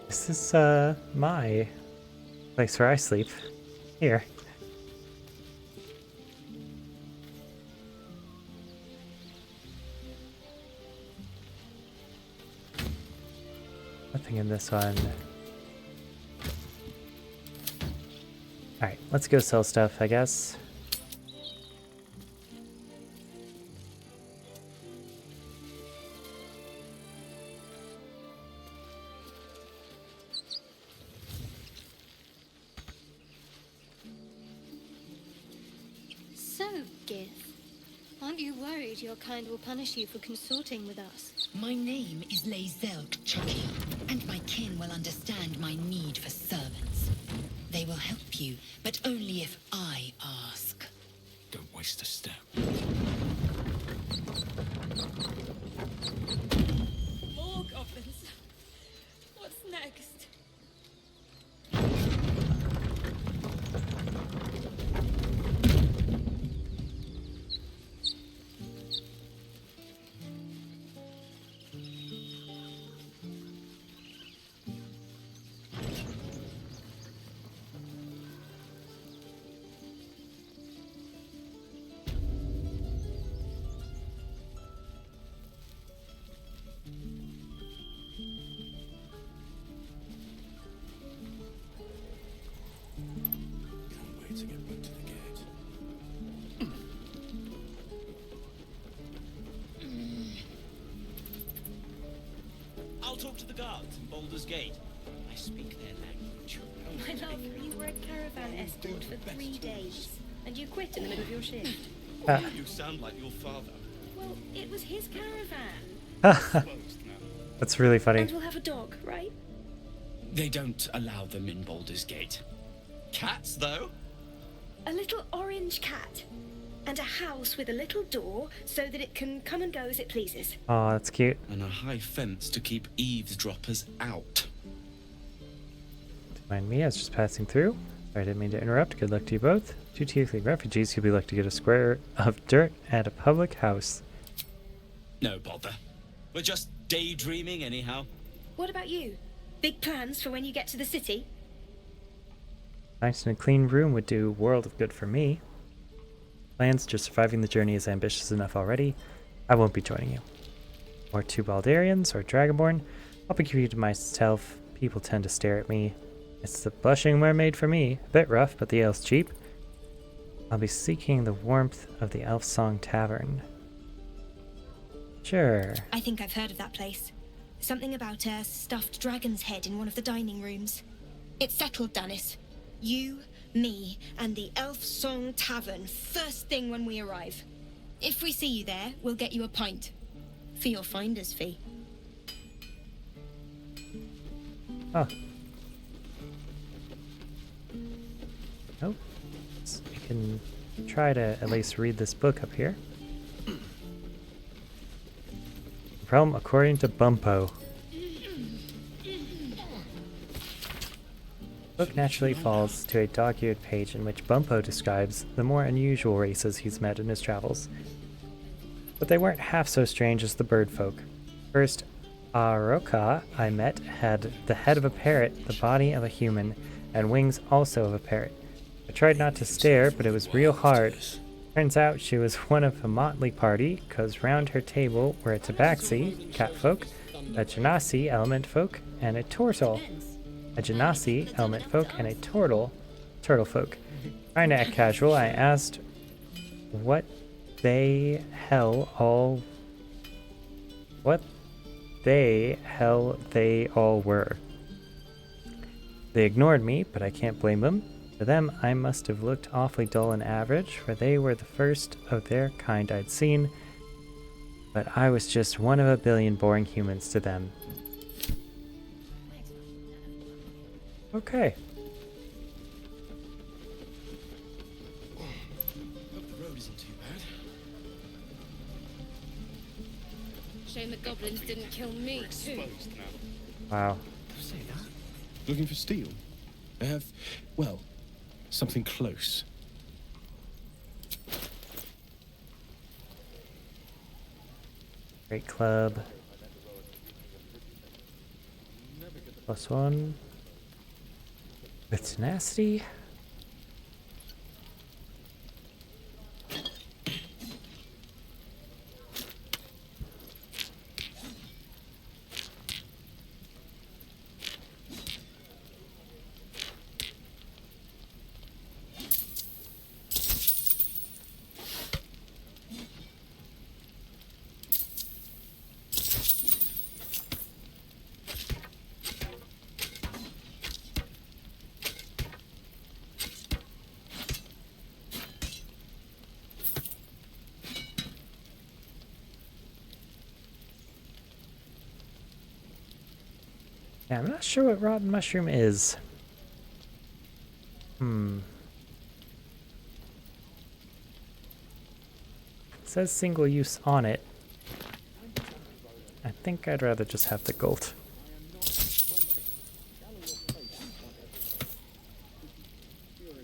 This is my place where I sleep. Here. Nothing in this one. Alright, let's go sell stuff, I guess.
So, Gith, aren't you worried your kind will punish you for consorting with us?
My name is Lae'zel Chucky, and my kin will understand my need for servants. They will help you, but only if I ask.
Don't waste a step.
More goblins. What's next?
Can't wait to get back to the gate.
I'll talk to the guards in Baldur's Gate. I speak their language.
My love, you were a caravan escort for 3 days, and you quit in the middle of your shift.
You sound like your father.
Well, it was his caravan.
Closed now.
That's really funny.
And we'll have a dog, right?
They don't allow them in Baldur's Gate. Cats, though?
A little orange cat. And a house with a little door so that it can come and go as it pleases.
Oh, that's cute.
And a high fence to keep eavesdroppers out.
Don't mind me, I was just passing through. Sorry, I didn't mean to interrupt. Good luck to you both. 2 tiefling refugees could be lucky to get a square of dirt at a public house.
No bother. We're just daydreaming anyhow.
What about you? Big plans for when you get to the city?
Nice and a clean room would do a world of good for me. Plans just surviving the journey is ambitious enough already. I won't be joining you. Or 2 Baldarians or Dragonborn. I'll be keeping to myself. People tend to stare at me. It's the blushing mermaid for me. A bit rough, but the ale's cheap. I'll be seeking the warmth of the Elf Song Tavern. Sure.
I think I've heard of that place. Something about a stuffed dragon's head in one of the dining rooms. It's settled, Dennis. You, me, and the Elf Song Tavern first thing when we arrive. If we see you there, we'll get you a pint. For your finder's fee.
Oh. Oh. We can try to at least read this book up here. Realm according to Bumpo. The book naturally falls to a dog-eared page in which Bumpo describes the more unusual races he's met in his travels. But they weren't half so strange as the bird folk. First, Aroka I met had the head of a parrot, the body of a human, and wings also of a parrot. I tried not to stare, but it was real hard. Turns out she was one of a motley party, 'cause round her table were a tabaxi, cat folk, a genasi, element folk, and a turtle. A genasi, element folk, and a turtle folk. Trying to act casual, I asked what they hell they all were. They ignored me, but I can't blame them. To them, I must have looked awfully dull and average, for they were the first of their kind I'd seen, but I was just one of a billion boring humans to them. Okay.
Hope the road isn't too bad.
Shame the goblins didn't kill me, too.
Wow.
Say that? Looking for steel? I have, well, something close.
Great club. +1. With tenacity. Yeah, I'm not sure what rotten mushroom is. It says single use on it. I think I'd rather just have the gold.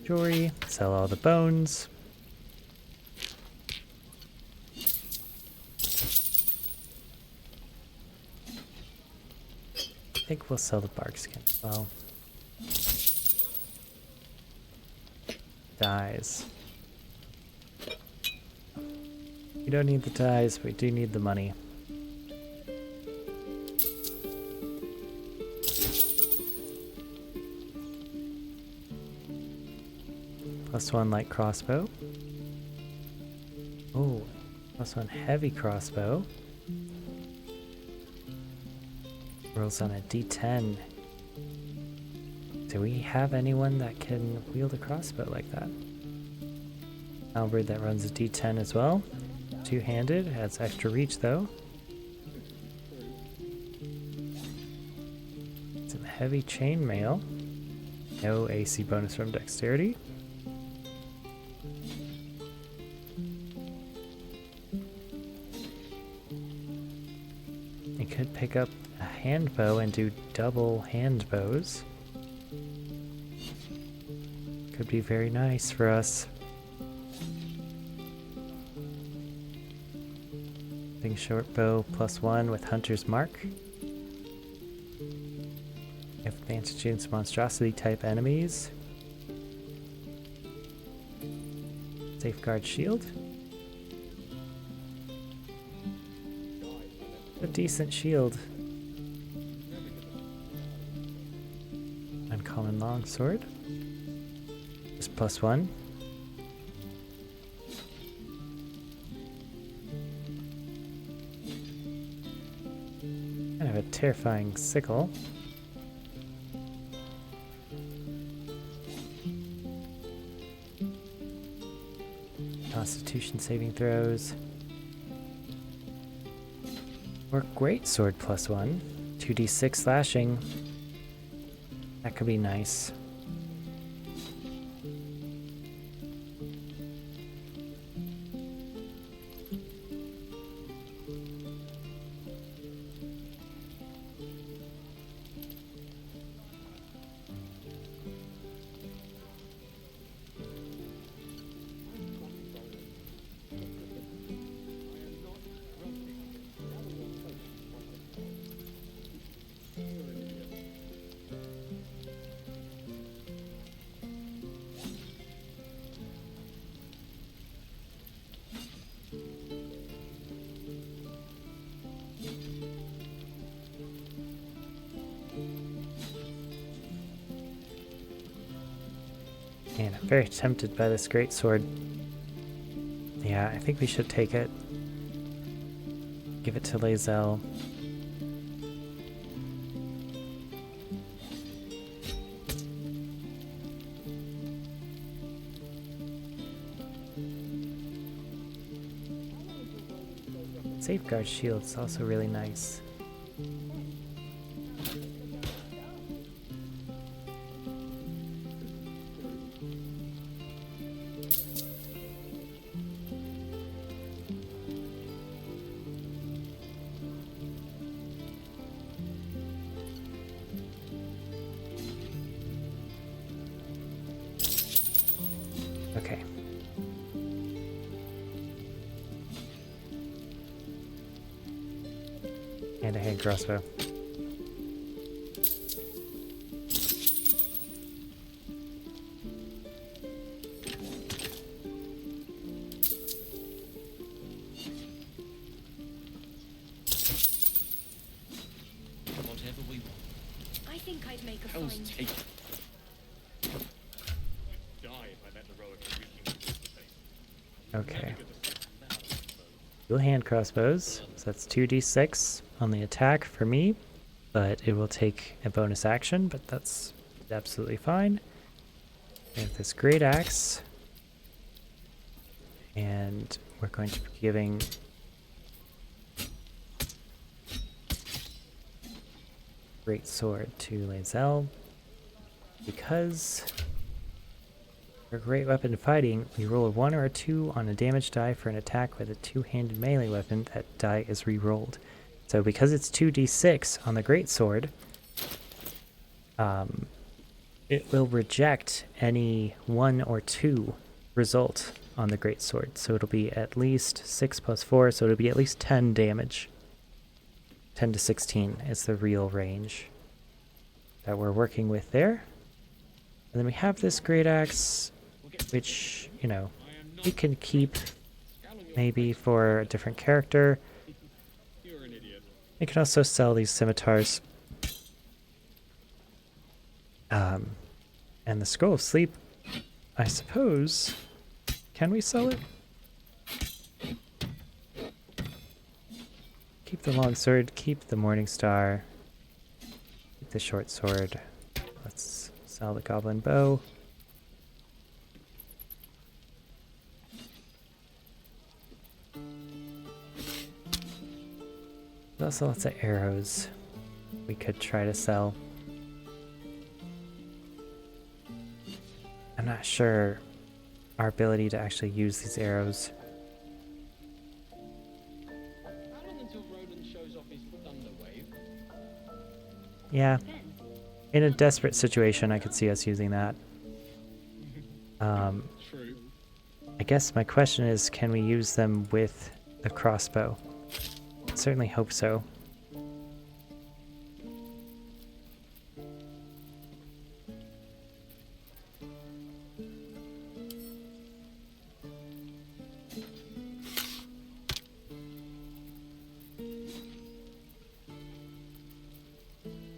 Jewelry, sell all the bones. I think we'll sell the bark skin as well. Dyes. We don't need the dyes, we do need the money. +1 light crossbow. Oh, +1 heavy crossbow. Rolls on a D10. Do we have anyone that can wield a crossbow like that? Halberd that runs a D10 as well. Two-handed, has extra reach though. Some heavy chainmail. No AC bonus from dexterity. You could pick up a hand bow and do double hand bows. Could be very nice for us. Big short bow +1 with Hunter's Mark. Advantage against monstrosity type enemies. Safeguard shield. A decent shield. Uncommon longsword. Just +1. Kind of a terrifying sickle. Constitution saving throws. Or great sword +1. 2d6 slashing. That could be nice. Man, I'm very tempted by this great sword. Yeah, I think we should take it. Give it to Lae'zel. Safeguard shield's also really nice. Okay. And a hand crossbow.
Whatever we want.
I think I'd make a
Hell's
fine.
take.
Okay. Dual hand crossbows. So that's 2d6 on the attack for me, but it will take a bonus action, but that's absolutely fine. We have this great axe. And we're going to be giving great sword to Lae'zel because for great weapon fighting, we roll a 1 or a 2 on a damage die for an attack with a two-handed melee weapon. That die is re-rolled. So because it's 2d6 on the great sword, it will reject any 1 or 2 result on the great sword. So it'll be at least 6 plus 4, so it'll be at least 10 damage. 10 to 16 is the real range that we're working with there. And then we have this great axe, which, you know, we can keep maybe for a different character. We can also sell these scimitars. And the Scroll of Sleep, I suppose, can we sell it? Keep the longsword, keep the Morning Star, keep the short sword. Let's sell the goblin bow. There's also lots of arrows we could try to sell. I'm not sure our ability to actually use these arrows. Yeah. In a desperate situation, I could see us using that. I guess my question is, can we use them with the crossbow? Certainly hope so.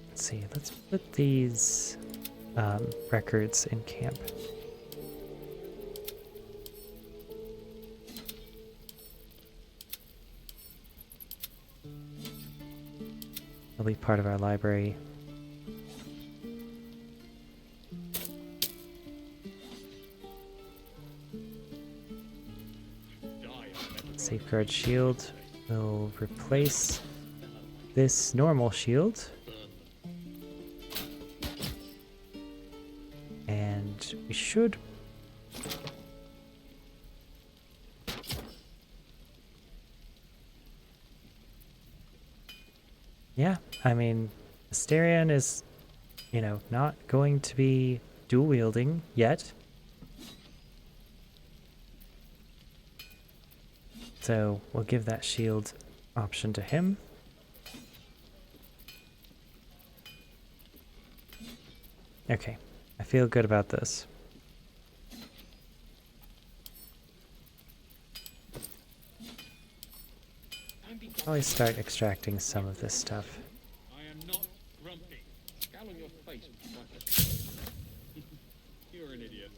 Let's see, let's put these records in camp. It'll be part of our library. Safeguard shield will replace this normal shield. And we should... Yeah, I mean, Asterion is, you know, not going to be dual wielding yet. So we'll give that shield option to him. Okay, I feel good about this. Probably start extracting some of this stuff.
I am not grumpy. Scowl on your face. You're an idiot.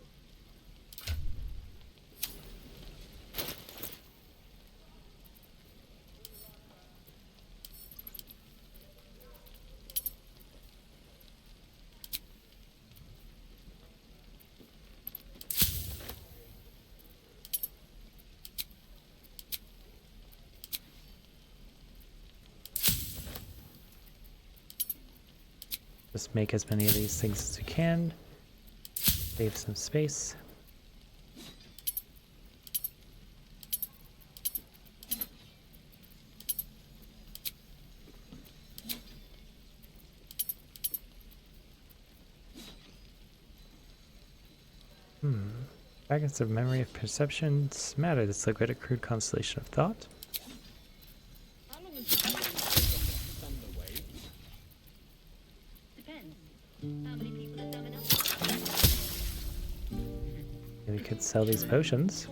Just make as many of these things as we can. Save some space. Fragments of memory of perceptions matter. This liquid, a crude constellation of thought.
How long has this been Thunder Wave?
Depends. How many people are dumb enough?
Maybe we could sell these potions.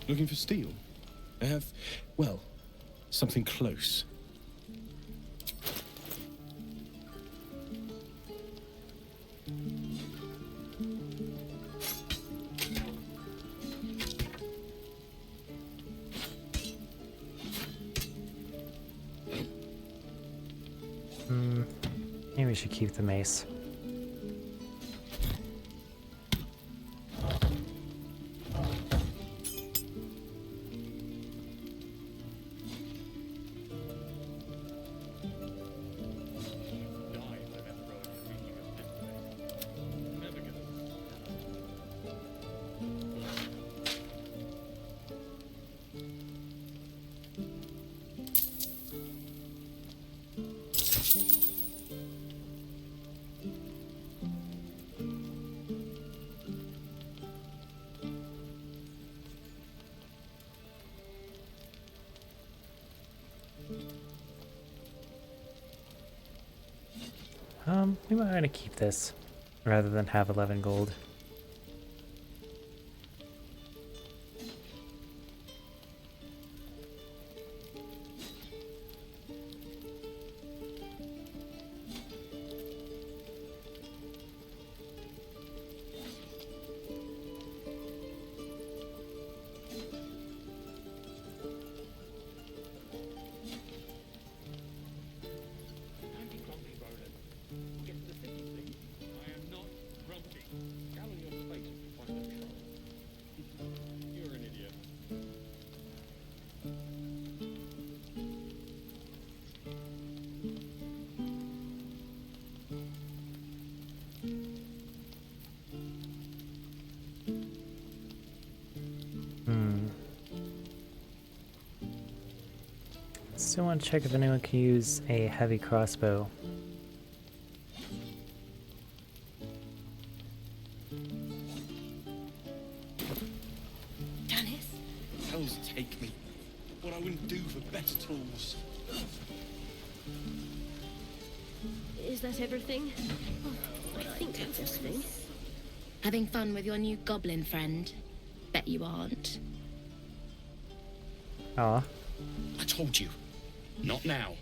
Looking for steel? I have, well, something close.
Maybe we should keep the mace. We might want to keep this rather than have 11 gold. Still want to check if anyone can use a heavy crossbow.
Dennis?
Hells take me. What I wouldn't do for better tools.
Is that everything? Oh, I think that's everything. Having fun with your new goblin friend? Bet you aren't.
Aw.
I told you. Not now.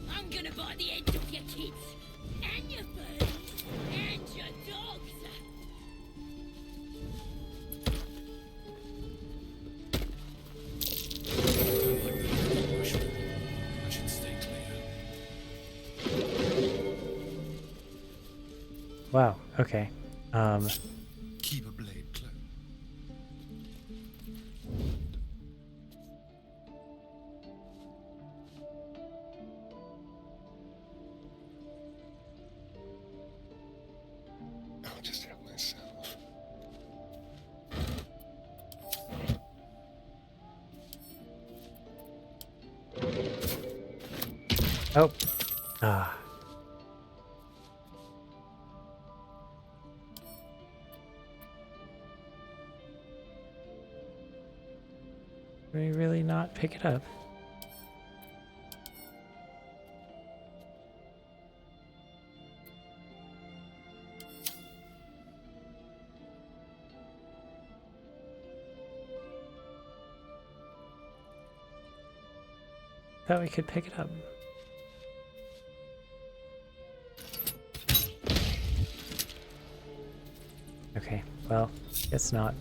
I'm gonna buy the end of your kids and your birds and your dogs.
I should stay clear.
Wow. Okay.
Keep a blade close. I'll just help myself.
Oh. Ah. Can we really not pick it up? Thought we could pick it up. Okay, well, guess not.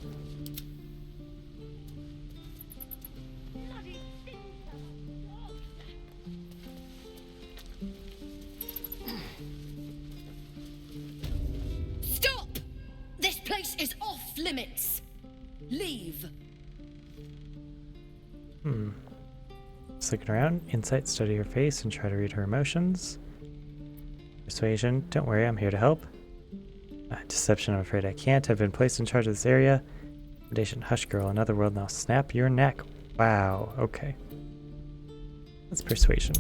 Stop! This place is off limits. Leave.
Just looking around. Insight, study her face and try to read her emotions. Persuasion, don't worry, I'm here to help. Deception, I'm afraid I can't. I've been placed in charge of this area. Intimidation, hush girl, another world now. Snap your neck. Wow, okay. That's persuasion.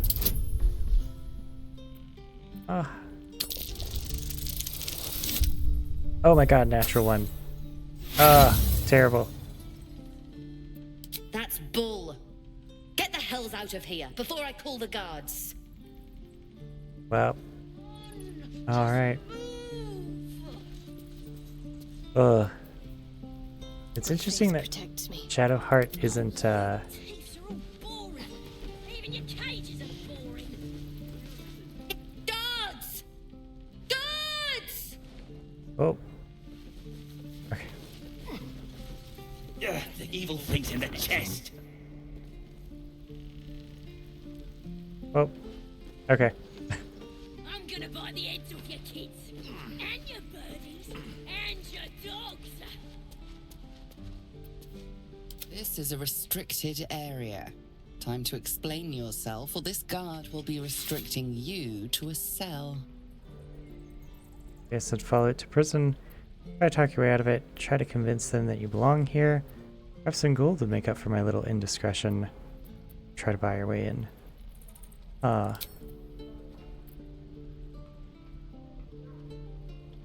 Ah. Oh my god, natural one. Ah, terrible.
That's bull. Get the hells out of here before I call the guards.
Well. Alright. Ugh. It's interesting that Shadowheart isn't,
Heaps are all boring. Even your cages are boring.
Guards! Guards!
Oh. Okay.
The evil thing's in the chest.
Oh. Okay.
I'm gonna buy the heads off your kids and your birdies and your dogs.
This is a restricted area. Time to explain yourself, or this guard will be restricting you to a cell.
Guess I'd follow it to prison. Try to talk your way out of it. Try to convince them that you belong here. Have some gold to make up for my little indiscretion. Try to buy your way in. Why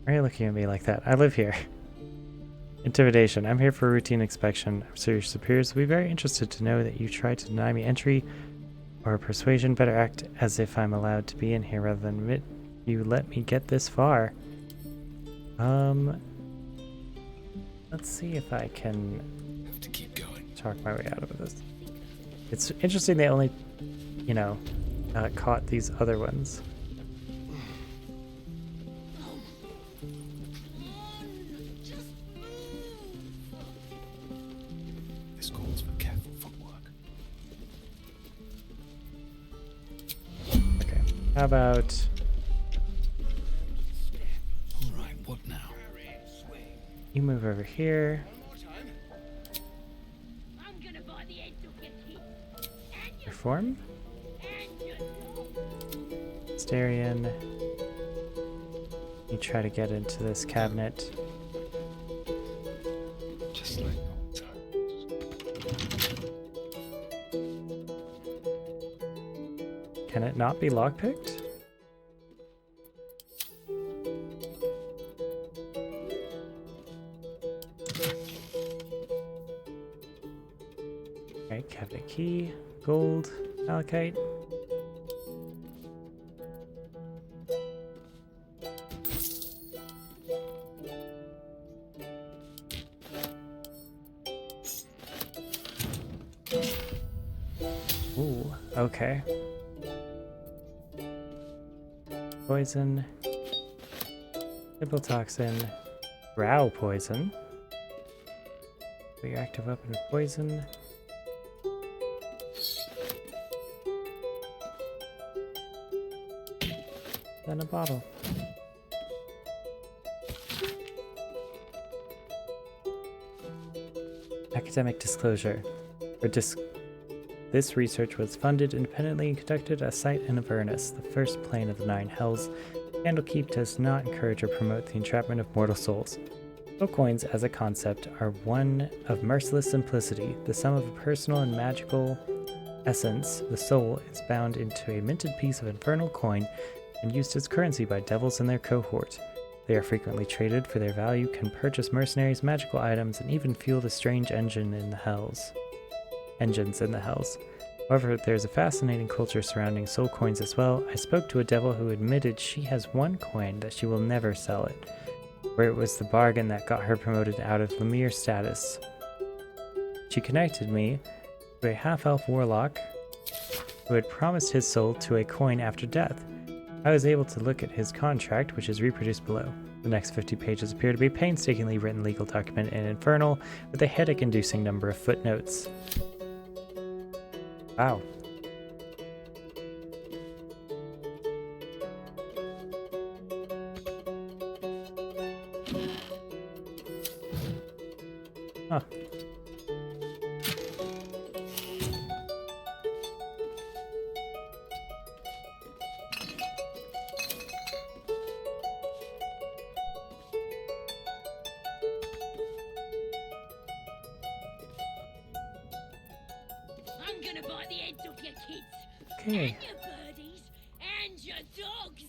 are you looking at me like that? I live here. Intimidation. I'm here for a routine inspection. So your superiors will be very interested to know that you tried to deny me entry. Or persuasion. Better act as if I'm allowed to be in here rather than admit you let me get this far. Let's see if I can
Have to keep going.
talk my way out of this. It's interesting they only, you know, caught these other ones.
This calls for careful footwork.
Okay, how about...
All right, what now?
you move over here.
I'm gonna buy the heads off your kids and your
Reform. Starion. You try to get into this cabinet.
Just like old times.
Can it not be lockpicked? Okay, cabinet key, gold, malachite. Ooh, okay. Poison, hippotoxin, brow poison. Your active weapon of poison. Then a bottle. Academic disclosure. This research was funded independently and conducted at a site in Avernus, the first plane of the Nine Hells. Candlekeep does not encourage or promote the entrapment of mortal souls. Soul coins as a concept are one of merciless simplicity. The sum of a personal and magical essence, the soul, is bound into a minted piece of infernal coin and used as currency by devils and their cohort. They are frequently traded for their value, can purchase mercenaries, magical items, and even fuel the strange engines in the hells. However, there's a fascinating culture surrounding soul coins as well. I spoke to a devil who admitted she has one coin that she will never sell it, where it was the bargain that got her promoted out of Lemire status. She connected me to a half-elf warlock who had promised his soul to a coin after death. I was able to look at his contract, which is reproduced below. The next 50 pages appear to be a painstakingly written legal document in Infernal, with a headache-inducing number of footnotes. Wow. Huh.
I'm gonna bite the heads off your kids.
Okay.
And your birdies. And your dogs.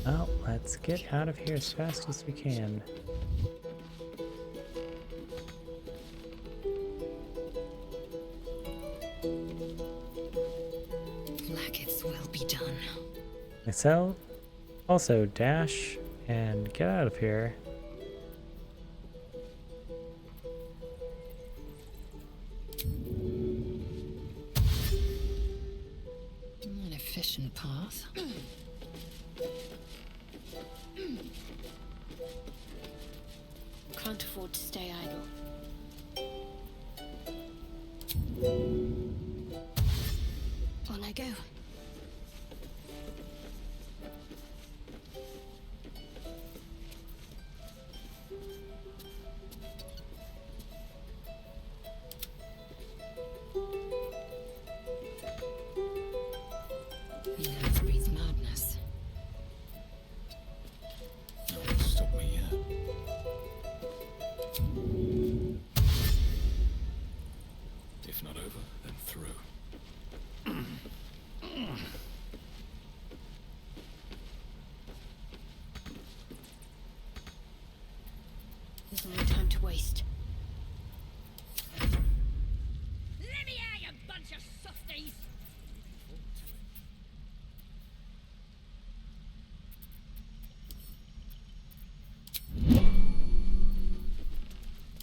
Well, let's get out of here as fast as we can.
Blackets will be done.
Sell, also dash, and get out of here.
An efficient path.
Can't afford to stay idle.
On I go.
Ignorance breeds madness.
No one stop me yet. If not over, then through.
There's no time to waste.
Let me out, you bunch of softies.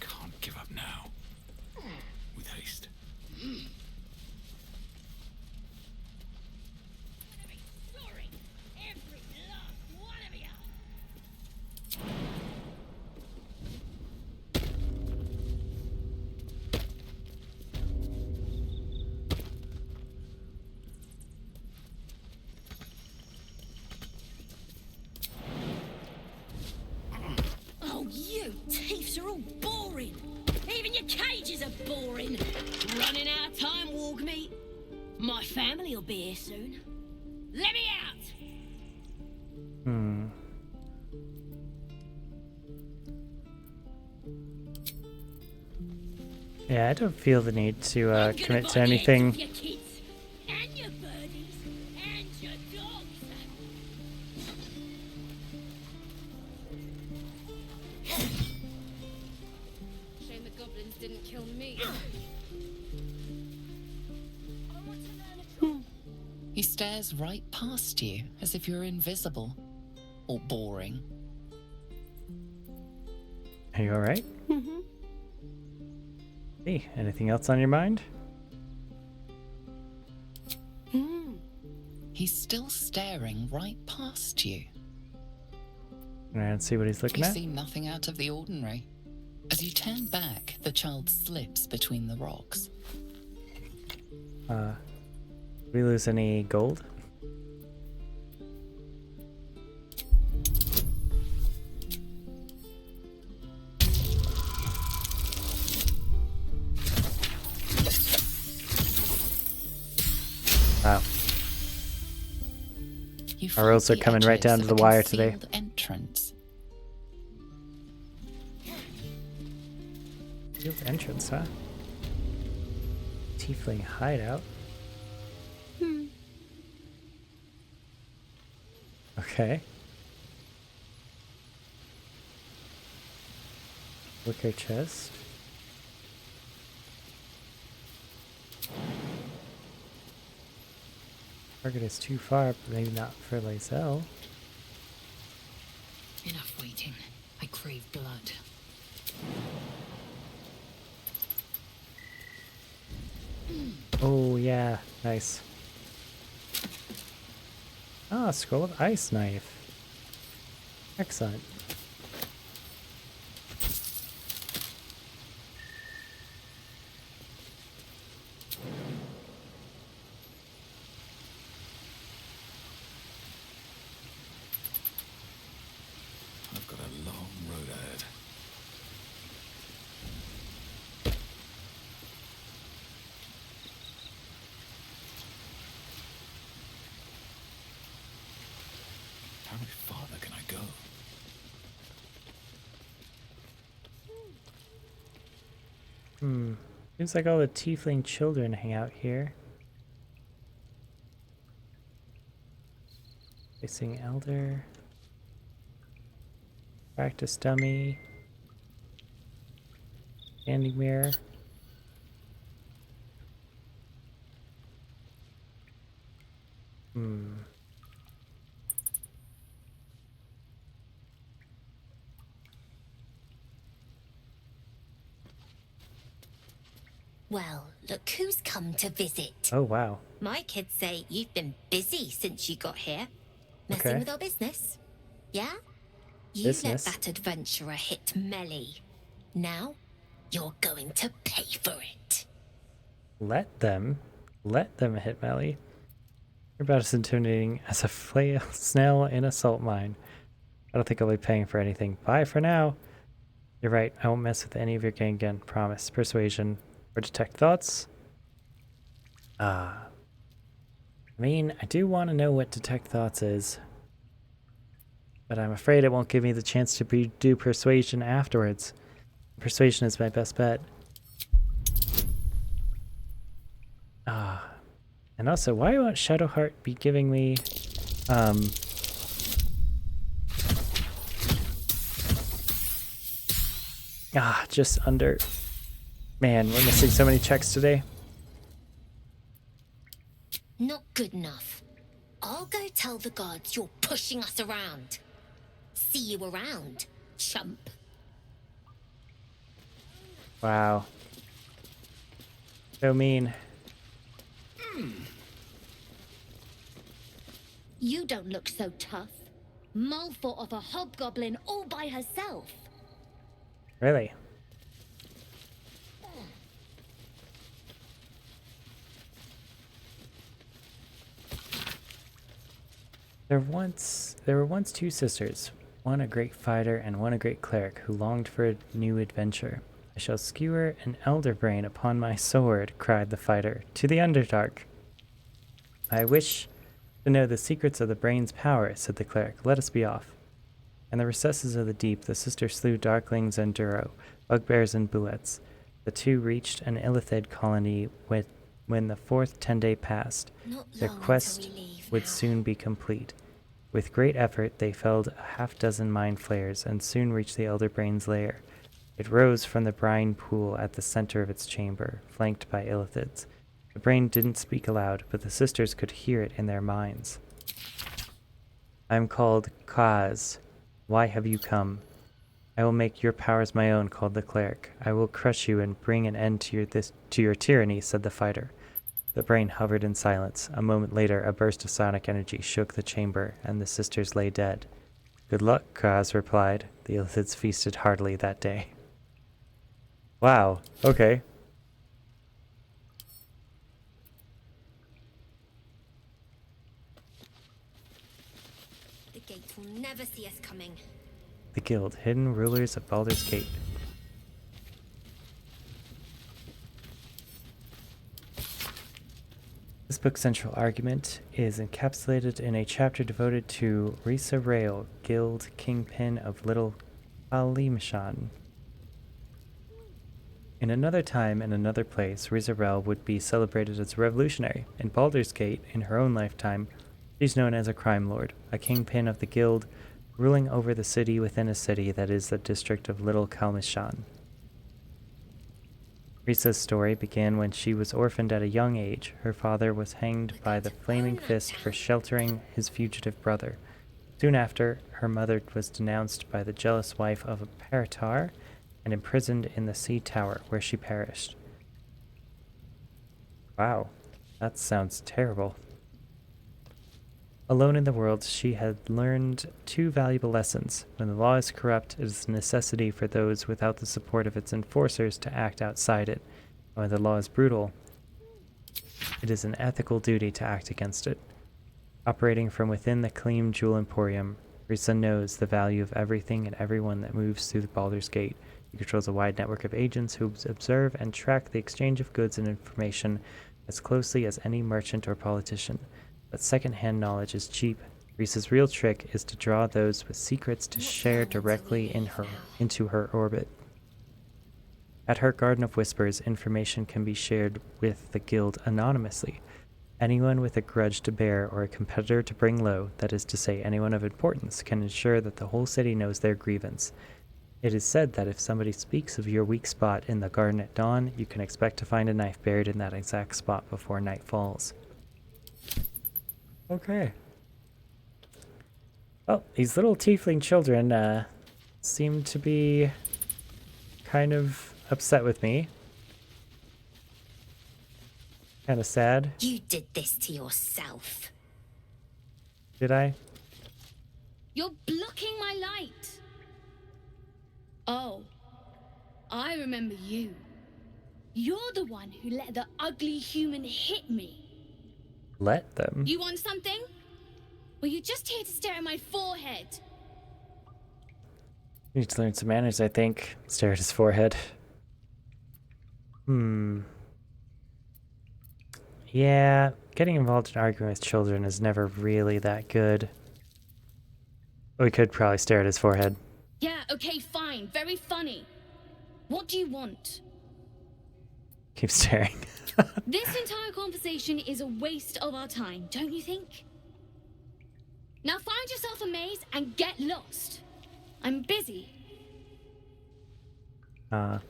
Can't give up now. With haste.
Sorry, every last one of you. Oh, you thieves are all boring. Even your cages are boring. Running out of time, Wargmeat. My family will be here soon. Let me out.
Yeah, I don't feel the need to
I'm gonna
commit
bite
to
the heads
anything.
off your kids, and your birdies, and your dogs.
didn't kill me.
He stares right past you, as if you're invisible. Or boring.
Are you alright?
Mm-hmm.
Hey, anything else on your mind?
He's still staring right past you.
Around and see what he's looking
You
at.
see nothing out of the ordinary. As you turn back, the child slips between the rocks.
Did we lose any gold? Wow.
You
Our rolls are
find the
coming right
edges
down to
of
the
a
wire today.
concealed entrance.
Field entrance, huh? Tiefling hideout. Okay. Wicker chest. Target is too far, but maybe not for Lysel.
Enough waiting. I crave blood.
Oh yeah, nice. Ah, scroll of ice knife. Excellent.
I've got a long road ahead. How much farther can I go?
Seems like all the tiefling children hang out here. Facing elder. Practice dummy. Standing mirror.
Well, look who's come to visit.
Oh wow.
My kids say you've been busy since you got here. Messing
Okay.
with our business. Yeah? You
Business?
let that adventurer hit Melly. Now, you're going to pay for it.
Let them hit Melly. You're about as intimidating as a flail snail in a salt mine. I don't think I'll be paying for anything. Bye for now. You're right, I won't mess with any of your gang again. Promise. Persuasion. Or detect thoughts? I mean, I do want to know what detect thoughts is. But I'm afraid it won't give me the chance to do persuasion afterwards. Persuasion is my best bet. And also, why won't Shadowheart be giving me, just under... Man, we're missing so many checks today.
Not good enough. I'll go tell the gods you're pushing us around. See you around, chump.
Wow. So mean.
You don't look so tough. Mull fought off a hobgoblin all by herself.
Really? There were once two sisters, one a great fighter and one a great cleric, who longed for a new adventure. I shall skewer an elder brain upon my sword, cried the fighter, to the Underdark. I wish to know the secrets of the brain's power, said the cleric. Let us be off. In the recesses of the deep, the sister slew darklings and duro, bugbears and bullets. The two reached an Illithid colony when the fourth 10-day passed. Their quest would soon be complete. With great effort, they felled a half-dozen mind flayers and soon reached the Elder Brain's lair. It rose from the brine pool at the center of its chamber, flanked by illithids. The brain didn't speak aloud, but the sisters could hear it in their minds. I am called Kaz. Why have you come? I will make your powers my own, called the cleric. I will crush you and bring an end to your tyranny, said the fighter. The brain hovered in silence. A moment later, a burst of sonic energy shook the chamber, and the sisters lay dead. Good luck, Kaz replied. The illithids feasted heartily that day. Wow, okay.
The gate will never see us coming.
The Guild, Hidden Rulers of Baldur's Gate. This book's central argument is encapsulated in a chapter devoted to Risa Rael, Guild Kingpin of Little Kalimishan. In another time and another place, Risa Rael would be celebrated as a revolutionary. In Baldur's Gate, in her own lifetime, she's known as a crime lord, a kingpin of the Guild, ruling over the city within a city that is the district of Little Kalmishan. Risa's story began when she was orphaned at a young age. Her father was hanged by the Flaming Fist for sheltering his fugitive brother. Soon after, her mother was denounced by the jealous wife of a Paratar and imprisoned in the Sea Tower, where she perished. Wow, that sounds terrible. Alone in the world, she had learned two valuable lessons. When the law is corrupt, it is a necessity for those without the support of its enforcers to act outside it. When the law is brutal, it is an ethical duty to act against it. Operating from within the Kleem Jewel Emporium, Risa knows the value of everything and everyone that moves through the Baldur's Gate. He controls a wide network of agents who observe and track the exchange of goods and information as closely as any merchant or politician. But second-hand knowledge is cheap. Risa's real trick is to draw those with secrets to share directly into her orbit. At her Garden of Whispers, information can be shared with the Guild anonymously. Anyone with a grudge to bear or a competitor to bring low, that is to say anyone of importance, can ensure that the whole city knows their grievance. It is said that if somebody speaks of your weak spot in the garden at dawn, you can expect to find a knife buried in that exact spot before night falls. Okay. Well, these little tiefling children seem to be kind of upset with me. Kind of sad.
You did this to yourself.
Did I?
You're blocking my light. Oh, I remember you. You're the one who let the ugly human hit me.
Let them?
You want something? Well, you're just here to stare at my forehead.
Need to learn some manners, I think. Stare at his forehead. Yeah, getting involved in arguing with children is never really that good. We could probably stare at his forehead.
Yeah, okay, fine. Very funny. What do you want?
Keep staring.
This entire conversation is a waste of our time, don't you think? Now find yourself a maze and get lost. I'm busy.
Well,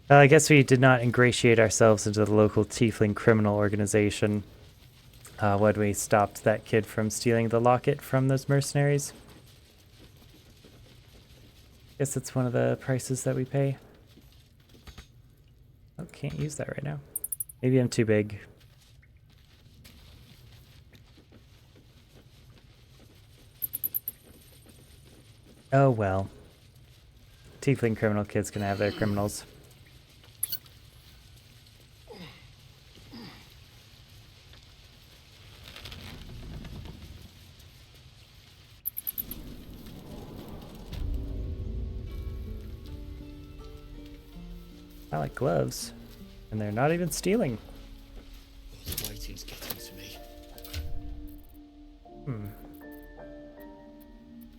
I guess we did not ingratiate ourselves into the local tiefling criminal organization when we stopped that kid from stealing the locket from those mercenaries. Guess that's one of the prices that we pay. Oh, can't use that right now. Maybe I'm too big. Oh well. Tiefling criminal kids can have their criminals. I like gloves. And they're not even stealing.
The waiting's getting to me.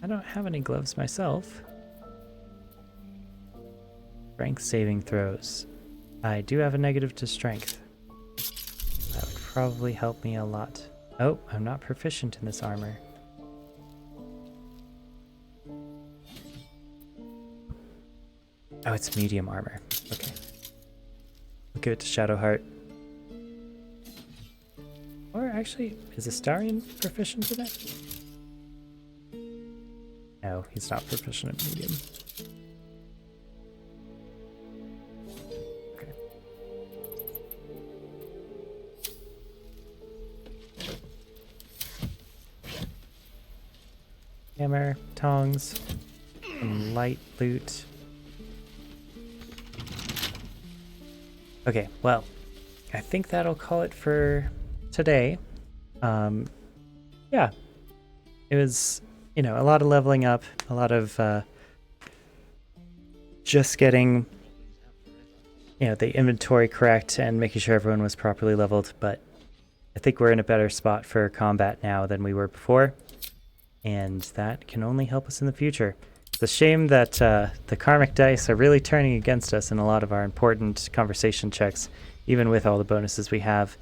I don't have any gloves myself. Strength saving throws. I do have a negative to strength. That would probably help me a lot. Oh, I'm not proficient in this armor. Oh, it's medium armor. Okay. We'll give it to Shadowheart. Or actually, is Astarion proficient in it? No, he's not proficient in medium. Okay. Hammer, tongs, some light loot. Okay, well, I think that'll call it for today. Yeah, it was, you know, a lot of leveling up, a lot of just getting, you know, the inventory correct and making sure everyone was properly leveled, but I think we're in a better spot for combat now than we were before, and that can only help us in the future. It's a shame that the Karmic dice are really turning against us in a lot of our important conversation checks, even with all the bonuses we have.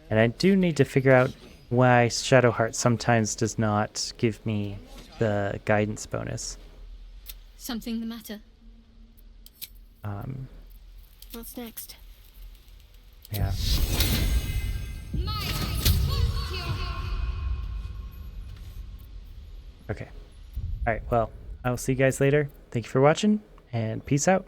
And I do need to figure out why Shadowheart sometimes does not give me the guidance bonus.
Something the matter?
What's next?
Yeah. Okay. Alright, well, I will see you guys later. Thank you for watching, and peace out.